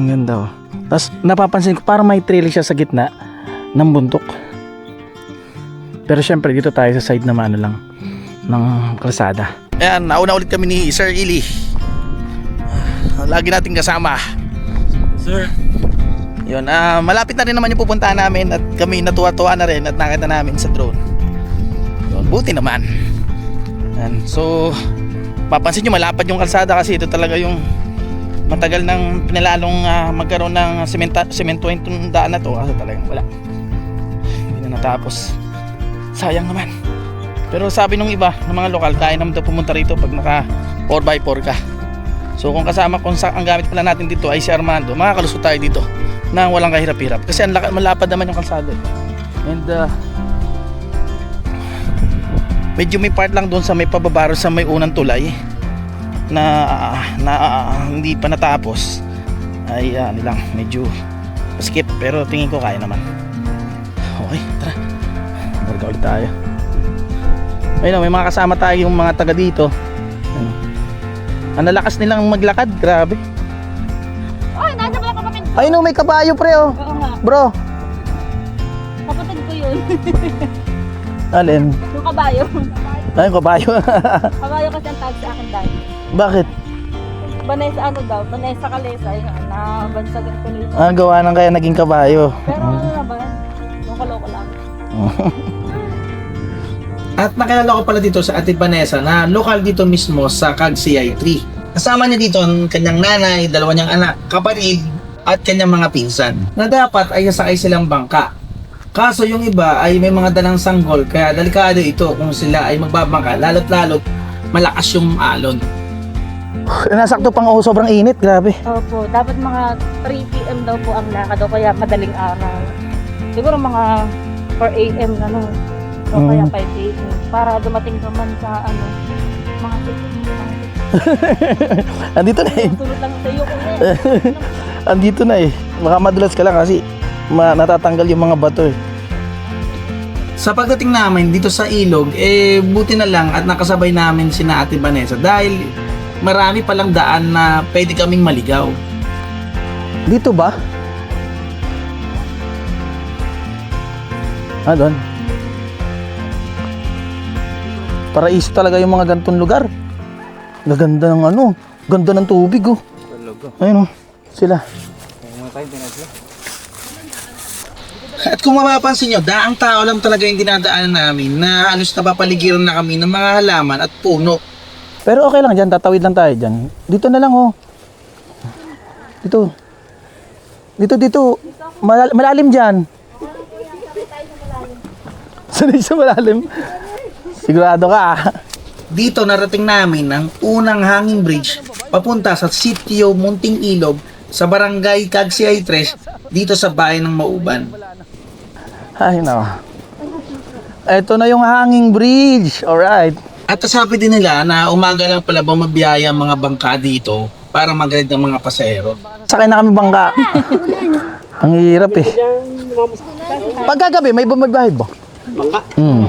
Speaker 8: Ang ganda oh. Tapos napapansin ko parang may trail siya sa gitna ng bundok. Pero syempre dito tayo sa side naman lang ng kalsada. Ayan, nauna ulit kami ni Sir Ili. Lagi nating kasama.
Speaker 7: Sir.
Speaker 8: Yun, malapit na rin naman yung pupuntahan namin at kami natuwa-tuwa na rin at nakita namin sa drone. Yun, buti naman. Ayan, so papansin nyo malapad yung kalsada kasi ito talaga yung matagal nang pinalalong magkaroon ng semento yung daan na to kasi talagang wala. Hindi na natapos. Sayang naman. Pero sabi nung iba ng mga lokal, kaya naman daw pumunta rito pag naka 4x4 ka. So kung kasama kung ang gamit pala natin dito ay si Armando, makakalusot tayo dito na walang kahirap-hirap kasi ang malapad naman yung kalsada. And medyo may part lang doon sa may pababaro sa may unang tulay na hindi pa natapos ay nilang medyo skip, pero tingin ko kaya naman. Okay, tara. Marga ulit tayo. Ayun, may mga kasama tayo yung mga taga dito. Ang lalakas nilang maglakad, grabe.
Speaker 6: Ay, nasa pala kapatid ko.
Speaker 8: Ayun, may kabayo pre oh.
Speaker 6: Oo nga.
Speaker 8: Bro.
Speaker 6: Kapatid ko yun.
Speaker 8: Alin?
Speaker 6: Yung kabayo.
Speaker 8: Ay, kabayo.
Speaker 6: Kabayo kasi ang tawag sa akin dahil.
Speaker 8: Bakit?
Speaker 6: Vanessa ano daw? Vanessa Calesa. Yung nabansagan ko nito.
Speaker 8: Gawa ng kaya naging kabayo.
Speaker 6: Pero ano naman? Yung kaloko lang.
Speaker 1: At nakilala ko pala dito sa Ate Vanessa na lokal dito mismo sa Cagsiay 3. Kasama niya dito ang kanyang nanay, dalawa niyang anak, kapatid at kanyang mga pinsan na dapat ay sasakay silang bangka. Kaso yung iba ay may mga dalang sanggol kaya delikado ito kung sila ay magbabangka lalo't malakas yung alon.
Speaker 8: Nasakto pang sobrang init, grabe.
Speaker 6: Opo, dapat mga 3 PM daw po ang lakad o kaya madaling araw. Siguro mga 4 AM na no. O kaya 5 AM para dumating naman sa mga 6.
Speaker 8: Andito na eh.
Speaker 6: Tulad lang sa iyo kuya.
Speaker 8: Andito na eh. Baka madulas ka lang kasi natatanggal yung mga bato eh.
Speaker 1: Sa pagdating namin dito sa ilog, buti na lang at nakasabay namin sina Ate Vanessa dahil marami palang daan na pwede kaming maligaw.
Speaker 8: Dito ba? Doon. Paraiso talaga yung mga gantong lugar. Gaganda ng ganda ng tubig oh. Ayun oh, sila.
Speaker 1: At kung mapapansin nyo, daang tao lang talaga yung dinadaanan namin na halos napapaligiran na kami ng mga halaman at puno.
Speaker 8: Pero okay lang dyan, tatawid lang tayo dyan. Dito na lang oh. Dito. Malalim dyan. Sanay sa malalim. Sigurado ka
Speaker 1: Dito narating namin ang unang hanging bridge papunta sa sitio Munting Ilog sa barangay Cagsiay 3 dito sa bayan ng Mauban.
Speaker 8: Ay, no. Ito na yung hanging bridge. Alright.
Speaker 1: At sabi din nila na umaga lang pala bumabiyaya ang mga bangka dito para mag-ride ng mga pasahero.
Speaker 8: Sakay na kami bangka. Ang hirap eh. Pagkagabi, may bumabiyahe ba?
Speaker 1: Bangka?
Speaker 8: Hmm.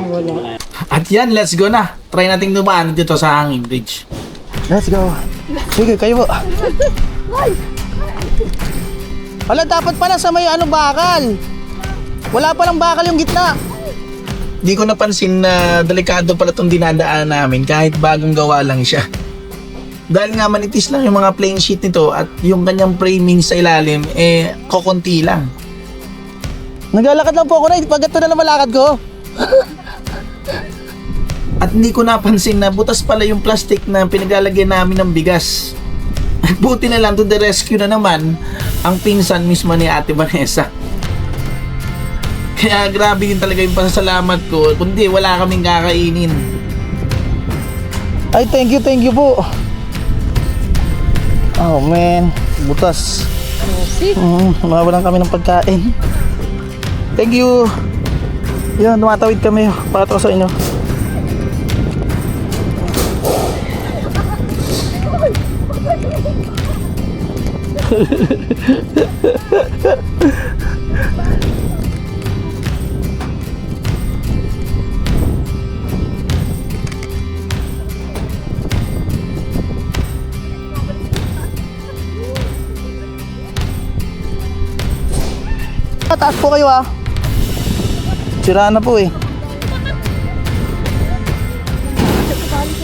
Speaker 1: At yan, let's go na. Try nating dumaan dito sa hanging bridge.
Speaker 8: Let's go. Sige, kayo po. Wala, dapat pala sa may bakal. Wala palang bakal yung gitna.
Speaker 1: Di ko napansin na delikado pala itong dinadaan namin kahit bagong gawa lang siya. Dahil nga manitis lang yung mga plain sheet nito at yung kanyang framing sa ilalim kokonti lang.
Speaker 8: Naglalakad lang po ako na. Pag ito na lang malakad ko.
Speaker 1: At hindi ko napansin na butas pala yung plastic na pinaglalagyan namin ng bigas. At buti na lang to the rescue na naman ang pinsan mismo ni Ate Vanessa. Kaya grabe din talaga yung pasasalamat ko. Kundi wala kaming kakainin.
Speaker 8: Ay, thank you po. Oh man, butas. Mawawalan kami ng pagkain. Thank you. Yan, tumatawid kami. Pato sa inyo. Taas po kayo ah. Sira na po eh.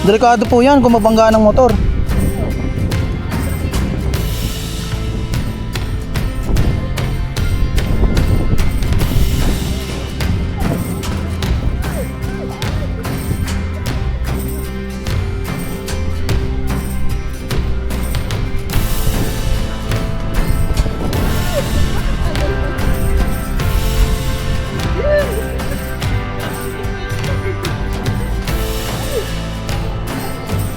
Speaker 8: Delikado po yan kung mabangga ng motor.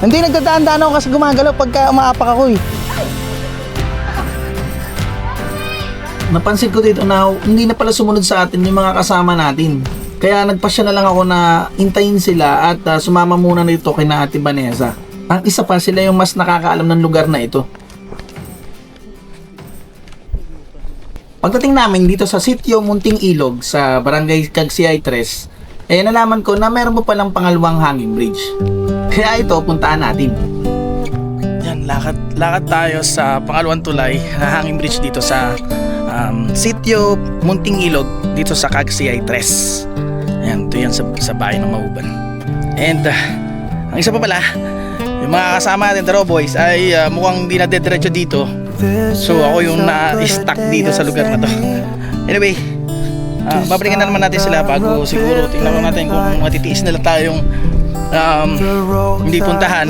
Speaker 8: Hindi, nagdadaan-daan ako kasi gumagalaw pagka umaapak ako eh.
Speaker 1: Napansin ko dito na hindi na pala sumunod sa atin yung mga kasama natin. Kaya nagpasya na lang ako na hintayin sila at sumama muna nito kay na Ate Vanessa. Ang isa pa, sila yung mas nakakaalam ng lugar na ito. Pagdating namin dito sa sitio Munting Ilog sa Barangay Cagsiay 3, nalaman ko na meron pa palang pangalawang hanging bridge. Kaya ito, puntaan natin.
Speaker 2: Yan, lakad tayo sa pangalawang tulay na hanging bridge dito sa sitio Munting Ilog dito sa Cagsiay 3. Yan, ito yan sa bayan ng Mauban. And ang isa pa pala, yung mga kasama natin, Taro Boys, ay mukhang hindi na dediretso dito. So ako yung na-stuck dito sa lugar na to. Anyway, babalikan na naman natin sila bago siguro tingnan natin kung matitiis na lang tayong hindi puntahan.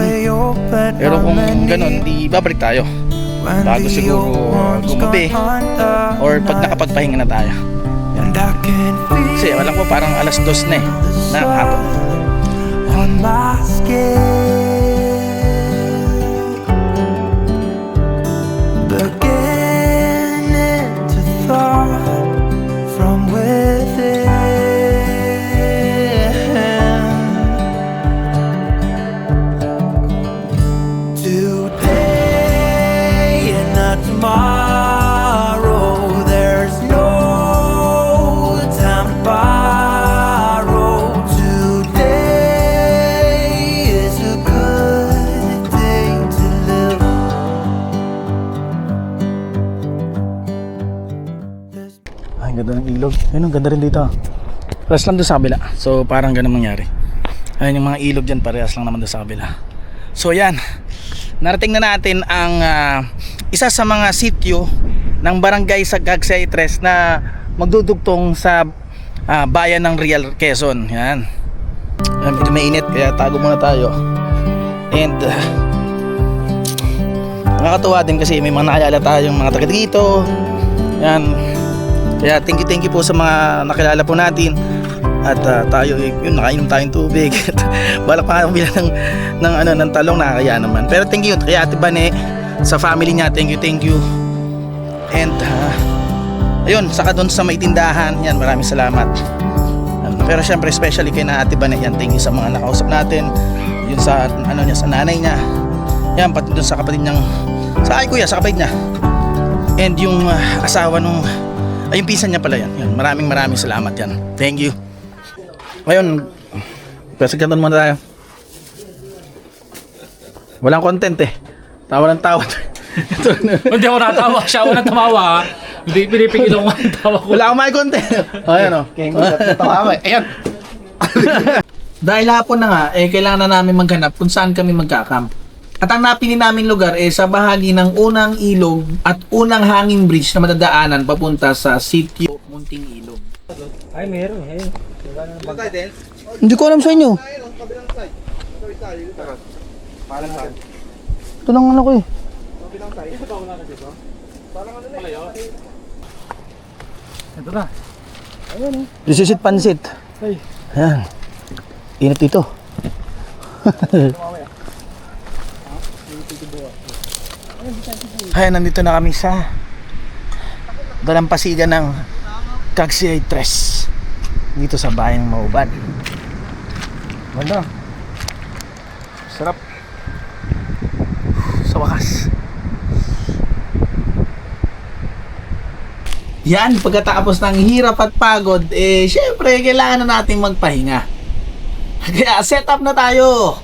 Speaker 2: Pero kung ganun, di babalik tayo bago siguro gumabi or pag nakapagpahinga na tayo. Kasi alam ko parang alas 2 na ng hapon.
Speaker 3: On my skin, beginning to thaw from within. Today and not tomorrow, there's no time to borrow. Today is a good day to live.
Speaker 2: Ay, ang ganda ng ilog. Ayun, ang ganda rin dito. Parehas lang doon sa kabila. So parang ganun mangyari. Ayun, yung mga ilog dyan parehas lang naman doon sa kabila. So yan, narating na natin ang isa sa mga sityo ng barangay sa Cagsiay 3 na magdudugtong sa bayan ng Real Quezon. Yan. Medyo mainit kaya tago muna tayo. And nakakatuwa din kasi may mga nakilala tayong mga taga dito. Yan. Kaya thank you po sa mga nakilala po natin. At tayo yun, nakainom tayong tubig. Balak pa nga bilang ng talong, nakakaya naman. Pero thank you kay Ate Bane, sa family niya, thank you. And
Speaker 8: Ayun, saka doon sa may tindahan, yan, maraming salamat. Pero syempre, especially kay na Ate Bane, yan, thank you sa mga nakausap natin. Yun sa, ano niya, sa nanay niya. Yan, pati doon sa kapatid niyang, sa ay kuya, sa kapatid niya. And yung asawa nung, ay yung pinsan niya pala yan. Yan, maraming salamat yan. Thank you. Ngayon, presentahan muna tayo. Walang content eh. Tawa ng tawa.
Speaker 7: Hindi ako natawa. Siya ako nang tumawa. Hindi pinipigil ako ng tawa ko.
Speaker 8: Wala akong may content. Ayan o. Ayan.
Speaker 2: Dahil hapon na nga, kailangan na namin maghanap kung saan kami magkakamp. At ang napili naming lugar sa bahagi ng unang ilog at unang hanging bridge na madadaanan papunta sa sitio Munting Ilog.
Speaker 7: Ay, meron. Ayun.
Speaker 8: Hindi ko alam sa inyo. Ito lang ano ko eh.
Speaker 7: Ito na.
Speaker 8: This is it, pansit. Ayan. Init dito. Ayan, nandito na kami sa dalampasigan ng Cagsiay Tres dito sa bayang Mauban. Ganda. Sarap. Sa wakas.
Speaker 2: Yan, pagkatapos ng hirap at pagod, syempre, kailangan na nating magpahinga. Kaya, set up na tayo!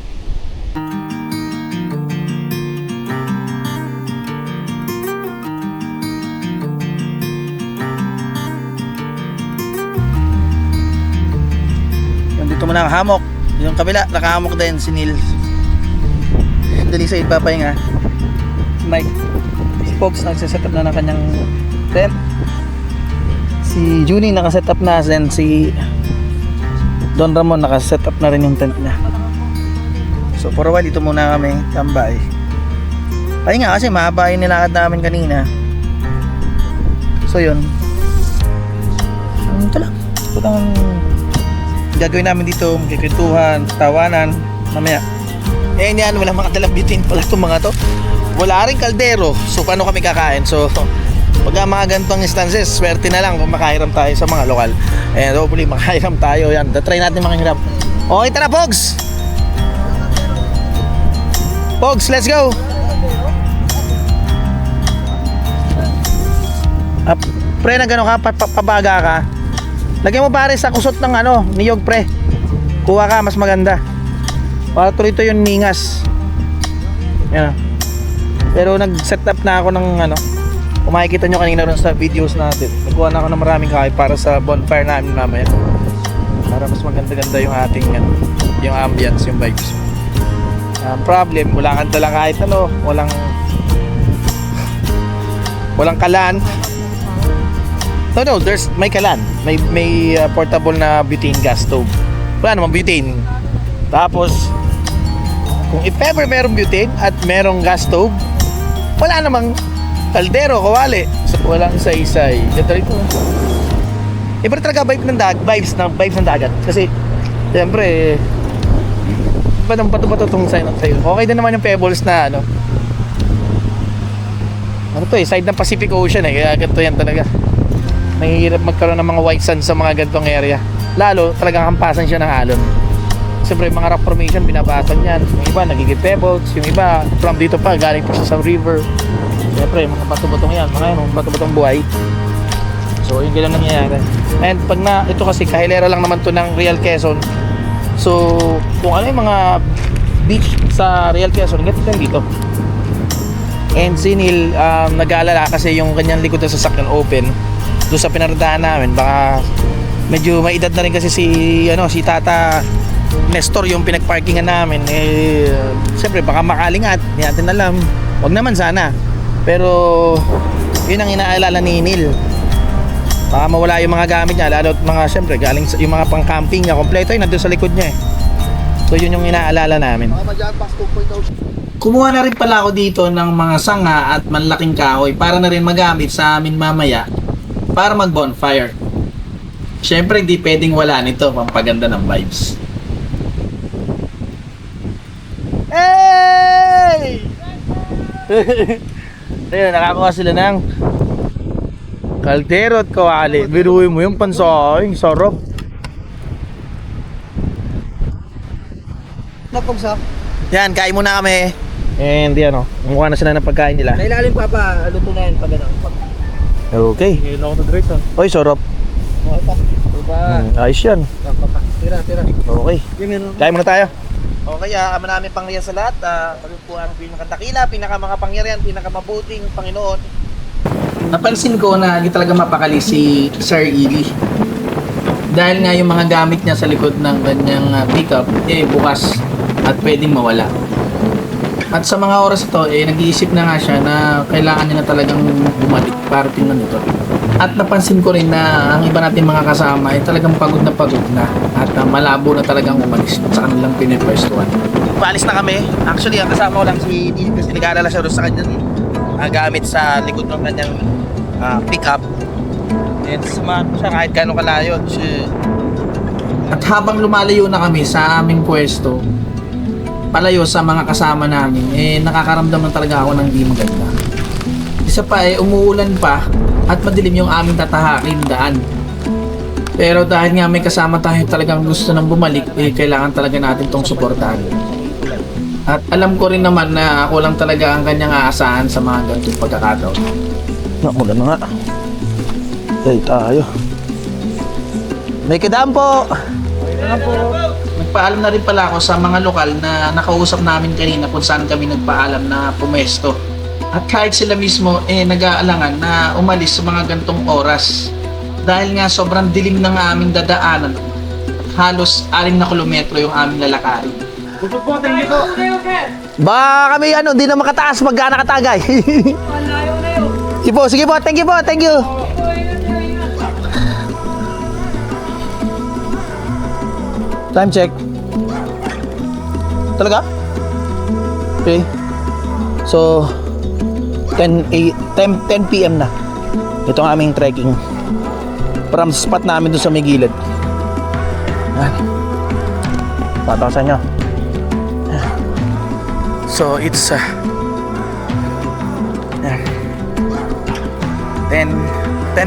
Speaker 8: Nandito mo na ang hamok. Yung kabila, nakahamok din si Neil. Dali sa ipapahinga. Si Mike. Si Pops nagsiset up na ng kanyang tent. Si Junie nakaset up na. Then si Don Ramon nakaset up na rin yung tent niya. So for a while, dito muna kami tambay. Pahinga kasi mahaba yung nilakad namin kanina. So yun. Ito lang. Ito lang gagawin namin dito, magkikwentuhan, tawanan, mamaya. Yan, walang mga dalang bitin pala itong mga to. Wala rin kaldero, so paano kami kakain? So, pag mga ganitong instances, swerte na lang kung makahiram tayo sa mga lokal. And hopefully, makahiram tayo. Yan, try natin makahiram. Okay, tara, Pogs! Pogs, let's go! Pre, na gano'n ka, pabaga ka. Lagyan mo pare sa kusot ng niyog pre. Kuha ka, mas maganda. Para tuloy-tuloy yung ningas. Yan. Pero nag-set up na ako ng kung makikita nyo kanina rin sa videos natin. Nagkuha na ako ng maraming kahoy para sa bonfire namin mamaya. Para mas maganda-ganda yung ating yung ambience, yung vibes. Problem, wala kang dala kahit walang kalan. No, may kalan. May portable na butane gas stove. Wala namang butane. Tapos, kung if ever merong butane at merong gas stove, wala namang kaldero, kawali. So, walang isa-isay. Ganda rito. Iba talaga vibes ng dagat. Kasi, siyempre, batong bato itong side ng sa'yo. Okay din naman yung pebbles na side ng Pacific Ocean kaya ganito yan talaga. Mahirap magkaroon ng mga white sand sa mga ganitong area. Lalo, talagang hampasan siya ng alon. Siyempre, mga rock formation, binabasan yan. Yung iba, nagiging pebbles. Yung iba, from dito pa, galing pa siya sa river. Siyempre, mga bato-batong yan. Mga bato-batong buhay. So, yung ganyan nangyayari. And pag ito kasi, kahilera lang naman to ng Real Quezon. So, kung ano yung mga beach sa Real Quezon, ganito yan dito. And si Neil, nag-aalala kasi yung kanyang likod na sasakyan open. Doon sa pinaradahan namin, baka medyo may edad na rin kasi si Tata Nestor yung pinagparkingan namin. Siyempre baka makalingat, hindi natin alam. Wag naman sana. Pero yun ang inaalala ni Neil. Baka mawala yung mga gamit niya, lalo at mga siyempre galing yung mga pang-camping niya, kompleto yun nandun sa likod niya So yun yung inaalala namin.
Speaker 2: Kumuha na rin pala ako dito ng mga sanga at manlaking kahoy para na rin magamit sa amin mamaya para mag bonfire. Syempre hindi pwedeng wala nito pampaganda ng vibes.
Speaker 8: Hey! Ayun, nakakuha sila ng
Speaker 4: Kaldero at kawali. Biruin mo yung pansahing. Sarap.
Speaker 8: Napagsa.
Speaker 2: Yan, kain muna kami.
Speaker 4: And yan o. Mukha na sila ng pagkain nila.
Speaker 8: Sa ilalim pa pa, luto na yan pag ano.
Speaker 4: Okay.
Speaker 7: Ngayon ako na-direct ah.
Speaker 4: Oy, sarap.
Speaker 8: Okay pa. Diba?
Speaker 4: Ayos yan.
Speaker 8: Tira.
Speaker 4: Okay. Kain muna tayo.
Speaker 2: Okay, ama namin pangyarihan sa lahat. Kami po ang pinakadakila, pinakamakapangyarihan, pinakamabuting Panginoon.
Speaker 1: Napansin ko na hindi talaga mapakali si Sir Ili. Dahil nga yung mga gamit niya sa likod ng kanyang pickup, bukas at pwedeng mawala. At sa mga oras ito, nag-iisip na nga siya na kailangan niya na talagang bumalik para tingnan ito. At napansin ko rin na ang iba natin mga kasama ay talagang pagod na at malabo na talagang umalis sa kanilang pinipwestuhan.
Speaker 2: Paalis na kami. Actually, ang kasama ko lang si Didi kasi nag-aalala siya doon sa kanyang gamit sa likod ng kanyang pickup. And sumahan siya kahit gano'ng kalayo.
Speaker 1: At habang lumalayo na kami sa aming pwesto, palayo sa mga kasama namin, nakakaramdam na talaga ako ng di maganda. Isa pa umuulan pa at madilim yung aming tatahakin daan. Pero dahil nga may kasama tayo talagang gusto nang bumalik, kailangan talaga natin tong suportahan. At alam ko rin naman na ako lang talaga ang kanyang aasahan sa mga ganitong pagkakataon.
Speaker 4: Nakulan na nga. Ay, tayo.
Speaker 2: May kadaan po.
Speaker 1: Nagpaalam na rin pala ako sa mga lokal na nakausap namin kanina kung saan kami nagpaalam na pumesto. At kahit sila mismo nag-aalangan na umalis sa mga gantong oras. Dahil nga sobrang dilim ng aming dadaanan. Halos 6 na kilometro yung aming lalakarin.
Speaker 2: Baka kami hindi na makataas pagka nakatagay. Sige po, thank you.
Speaker 8: Time check. Talaga? Okay. So 10 PM na. Ito ang aming trekking from spot namin doon sa may gilid. Patawasan nyo.
Speaker 2: So it's 10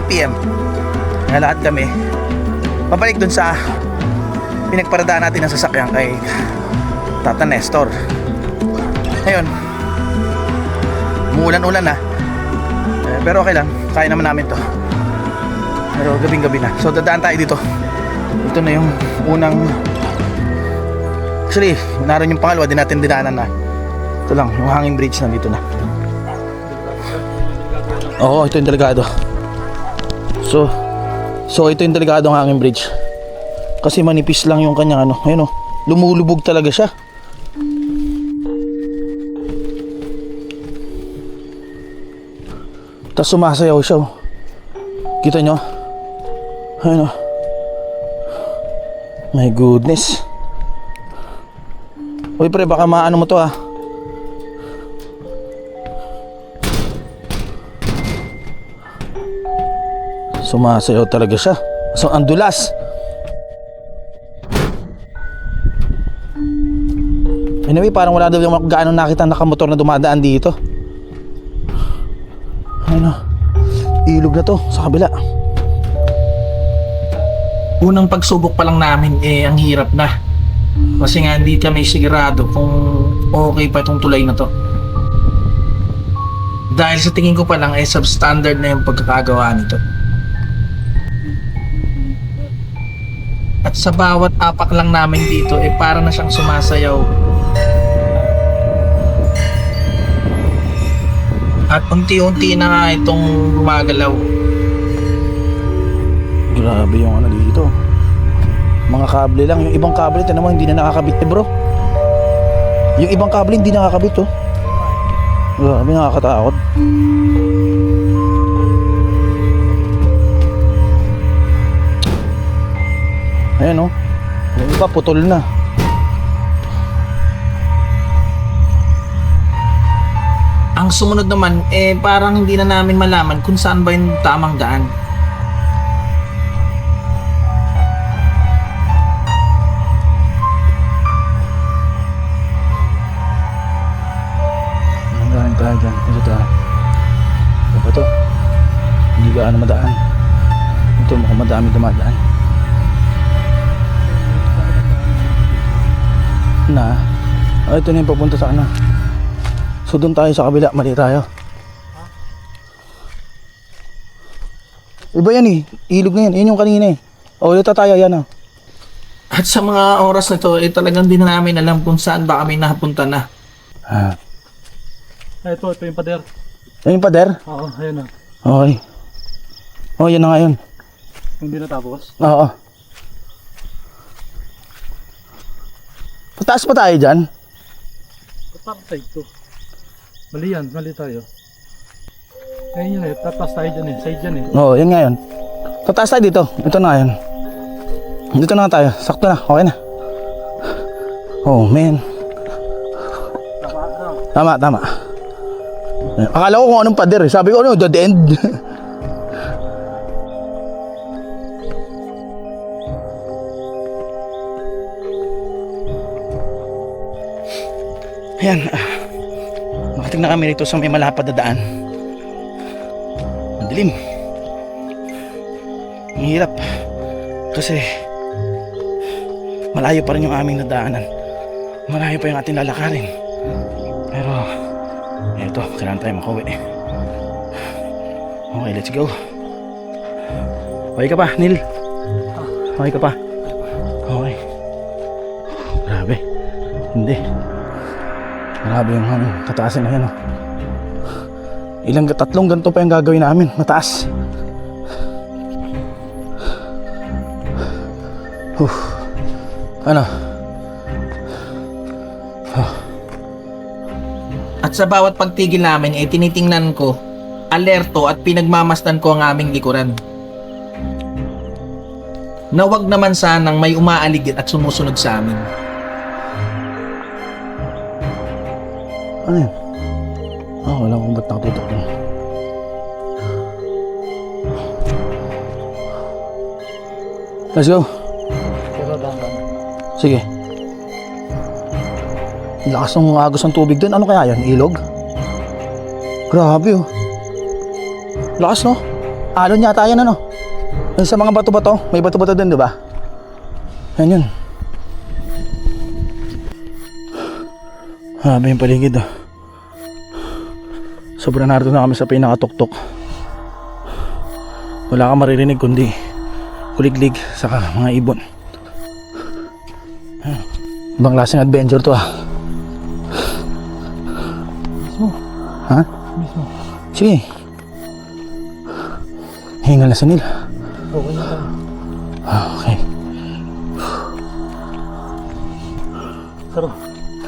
Speaker 2: PM. Nalakad kami. Pabalik dun sa pinagparadaan natin ng sasakyan kay Tata Nestor. Ngayon, umuulan-ulan na. Pero okay lang, kaya naman namin to. Pero gabing-gabi na. So dadaan tayo dito. Ito na yung unang. Actually, naroon yung pangalawa, di natin dinaanan na. Ito lang, yung hanging bridge nandito na.
Speaker 8: Oo, ito yung delikado. So ito yung delikado ng hanging bridge. Kasi manipis lang yung kanyang ayun lumulubog talaga siya. Tapos sumasayaw siya. Kita nyo? Ayun My goodness. Uy pre, baka maano mo to Sumasayaw talaga siya. So ang dulas. Anyway, parang wala daw yung gaano nakita nakamotor na dumadaan dito. Ilog na to sa kabila.
Speaker 1: Unang pagsubok pa lang namin ang hirap na. Kasi nga hindi kami sigurado kung okay pa itong tulay na to. Dahil sa tingin ko pa lang substandard na yung pagkakagawa nito. At sa bawat apak lang namin dito para na siyang sumasayaw. At unti-unti na nga itong gumagalaw.
Speaker 8: Grabe yung dito. Mga kable lang. Yung ibang kable, tinan mo, hindi na nakakabit bro. Yung ibang kable hindi nakakabit Grabe, nakakatakot. Ayan yung iba putol na.
Speaker 1: Ang sumunod naman parang hindi na namin malaman kung saan ba yung tamang daan.
Speaker 8: Tayo dyan. Ito to. Ano ba to? Hindi hindi gaano madaan. Ito mukhang madami dumadaan. Ito na yung papunta sa ano. So doon tayo sa kabila, mali tayo. Iba yan eh, ilog na yan, yun yung kanina eh. O ulit tayo, yan ah.
Speaker 2: At sa mga oras na to, talagang di na namin alam kung saan ba kami napunta na.
Speaker 7: Ito yung pader.
Speaker 8: Yan yung pader?
Speaker 7: Oo, ayun na.
Speaker 8: Okay. Yan na nga yun.
Speaker 7: Hindi natapos.
Speaker 8: Oo. Pataas pa tayo dyan?
Speaker 7: Tapos side to. Mali yan, mali tayo. Ayun yun eh, tatas tayo dyan eh, side dyan eh.
Speaker 8: Oo, yan nga yun. Tataas tayo dito. Ito na nga yun. Dito na nga tayo. Sakto na. Okay na. Oh, man. Tama. Akala ko kung anong pader eh. Sabi ko ano, dead end. Ayan. Nakating na kami rito sa may malapad na daan. Ang dilim. Ang hirap. Kasi malayo pa rin yung aming nadaanan. Malayo pa yung ating lalakarin. Pero eto, kailangan tayo makauwi. Okay, let's go. Okay ka pa, Neil? Okay ka pa? Okay. Grabe. Hindi. Grabe yung tataasin na yan oh. Tatlong ganito pa yung gagawin namin. Mataas. Ano?
Speaker 2: At sa bawat pagtigil namin, tinitingnan ko, alerto at pinagmamasdan ko ang aming likuran. Na wag naman sanang may umaaligid at sumusunod sa amin.
Speaker 8: Ano yun? Wala kong ba't nakatutok yun. Let's go. Sige. Lakas ng agos ng tubig dun. Ano kaya yan? Ilog? Grabe oh. Lakas no? Alon yata yan ano? Yung sa mga bato-bato. May bato-bato dun diba? Yan yun. Grabe yung paligid oh. Sobrang narito na kami sa pinakatuktok. Wala kang maririnig kundi kuliglig sa mga ibon. Ibang klaseng adventure to ah. Ha? Sige. Hingal na sa nila.
Speaker 7: Okay na tayo.
Speaker 8: Okay.
Speaker 7: Tara,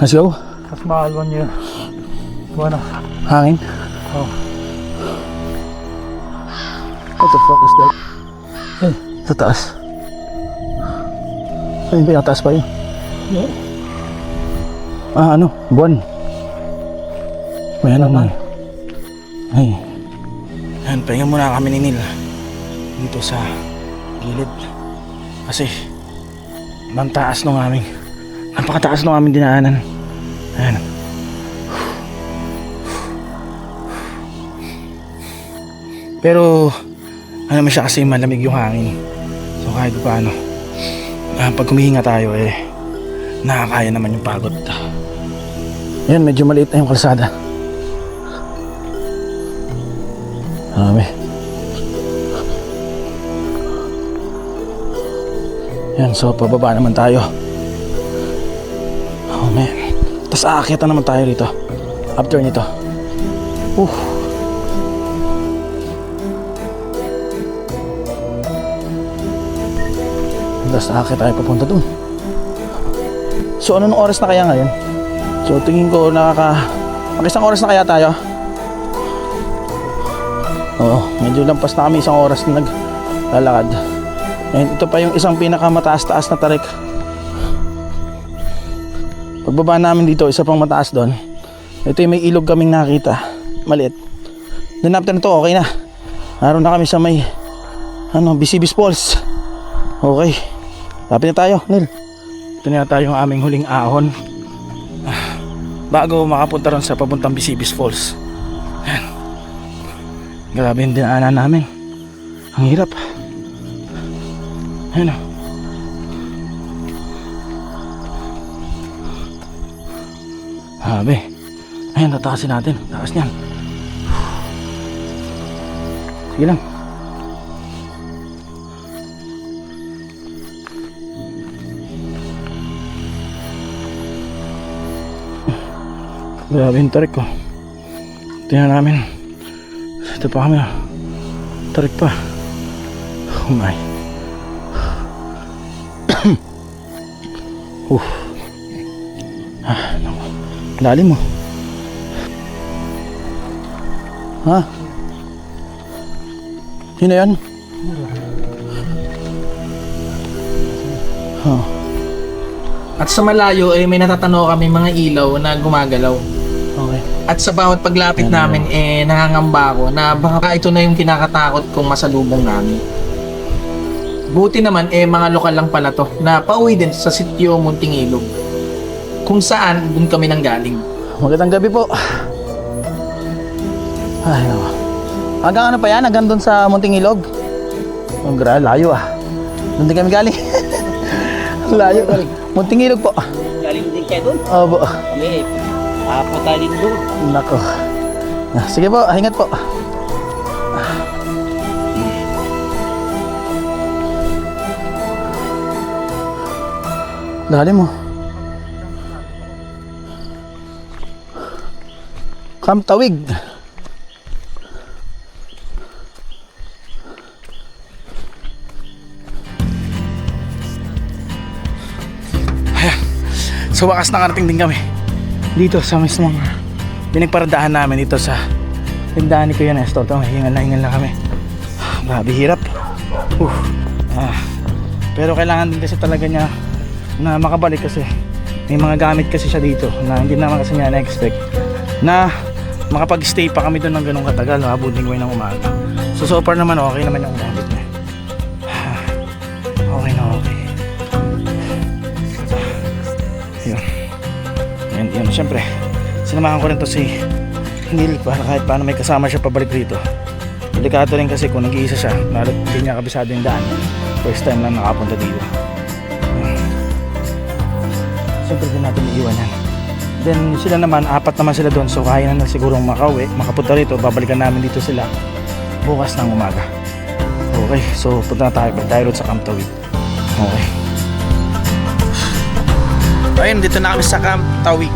Speaker 8: Let's go.
Speaker 7: mas mahalwan niyo. Buwan na.
Speaker 8: Hangin.
Speaker 7: Oh.
Speaker 8: What the fuck is that? Sa taas. Ay, pinataas pa yun.
Speaker 7: Yeah.
Speaker 8: Ano? Buwan. May ano man. Ay. Ayan, pahinga muna kami ni Neil. Dito sa gilid. Kasi taas nung aming napakataas nung aming dinaanan. Ayan. Pero ano naman siya kasi malamig yung hangin. So kahit paano pag humihinga tayo nakakaya naman yung pagod. Ayan, medyo maliit na yung kalsada. Ayan, so pababa naman tayo. Oh man. Tapos aakyat na naman tayo rito after nito. Tapos aakyat tayo papunta dun. So anong oras na kaya ngayon? So tingin ko isang oras na kaya tayo. Oo, medyo lampas na kami isang oras na naglalakad. And ito pa yung isang pinakamataas-taas na tarik. Pagbaba namin dito, isa pang mataas doon. Ito yung may ilog kaming nakita. Maliit. Then after na to, okay na. Naroon na kami sa may Bisibis Falls. Okay. Lapit na tayo, Neil. Ito na tayo yung aming huling ahon bago makapunta ron sa papuntang Bisibis Falls. Ayan. Grabe yung dinaanan namin. Ang hirap. Ayun o. Sabi. Ayun, tataasin natin. Taas niyan. Sige lang. Grabe yung tarik ko. Tingnan namin. Ito pa kami. Tarik pa. Oh my. Naku. Lalim mo. Ha? Sino yan?
Speaker 2: At sa malayo may natatanaw kami mga ilaw na gumagalaw.
Speaker 8: Okay.
Speaker 2: At sa bawat paglapit namin nangangamba ako na baka ito na yung kinakatakot kong masalubong namin. Buti naman mga lokal lang pala to na pauwi din sa sitio Munting Ilog. Kung saan dun kami nanggaling.
Speaker 8: Magandang gabi po. Ay, naku. Hanggang ano pa yan? Hanggang doon sa Munting Ilog? Ang layo ah. Doon din kami galing. Layo. Munting Ilog po.
Speaker 9: Galing din kayo doon?
Speaker 8: Opo.
Speaker 9: Kami, papunta din doon.
Speaker 8: Nako. Sige po, hingat po. Lalim mo. Kamtawig. Sa wakas nakarating din kami dito sa mismong pinagparadahan namin dito sa tindahan ni Kuya Nestor. Hingal na kami. Grabe hirap. Pero kailangan din kasi talaga niya na makabalik kasi may mga gamit kasi siya dito na hindi naman kasi niya na-expect na makapag-stay pa kami doon ng ganung katagal, abutin ko ng umaga. So far naman okay naman yung gamit niya. Okay na okay. Yun, syempre sinamahan ko rin to si Neil para kahit paano may kasama siya pabalik rito. Delikado rin kasi kung nag-iisa siya, lalo hindi niya kabisado yung daan, first time lang nakapunta dito. Siyempre din natin iiwan yan. Then sila naman, 4 naman sila doon, so kaya na siguro makauwi, makapunta rito. Babalikan namin dito sila bukas ng umaga. Okay, so punta na tayo sa Camp Tawid. Okay. Ayun, dito na kami sa Camp Tawid.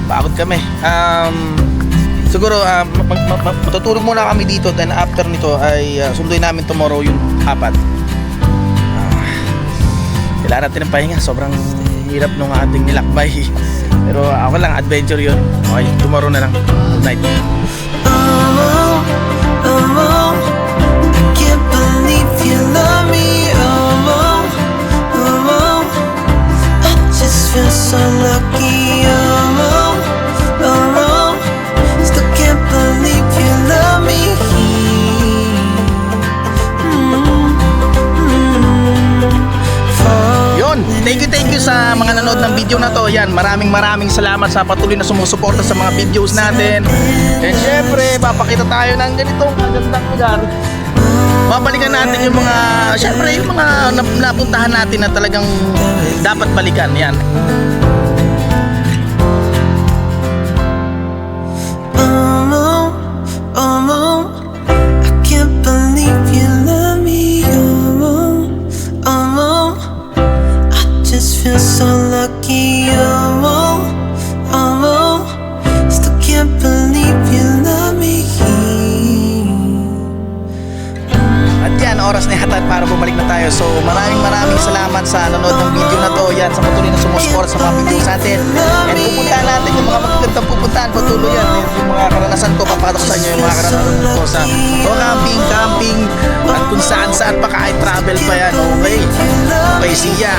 Speaker 8: Pagod kami. Siguro matutulog muna kami dito, then after nito ay sunduin namin tomorrow yung 4. Kailangan natin ng pahinga, sobrang hirap nung ating nilakbay. Pero ako lang, adventure yun. Okay, tomorrow na lang. Good night.
Speaker 3: I can't believe you love me. I just feel so lucky. Still can't believe you love me.
Speaker 8: Thank you sa mga nanood ng video na to. Yan, maraming salamat sa patuloy na sumusuporta sa mga videos natin. And syempre, papakita tayo ng ganitong magandang lugar. Babalikan natin yung mga, syempre, yung mga napuntahan natin na talagang dapat balikan. Yan.
Speaker 3: I can't believe you love me. Feel so lucky, still can't believe you love me.
Speaker 8: At yan, oras na yata para bumalik na tayo. So maraming salamat sa nanood ng video na to. Yan, sa patuloy na sumusuporta sa mga videos natin. And pupuntahan natin yung mga magagandang pupuntahan. Patuloy yan, yung mga karanasan ko, papatok sa inyo yung mga karanasan ko sa camping at kung saan pa kahit travel pa yan. Okay, see ya.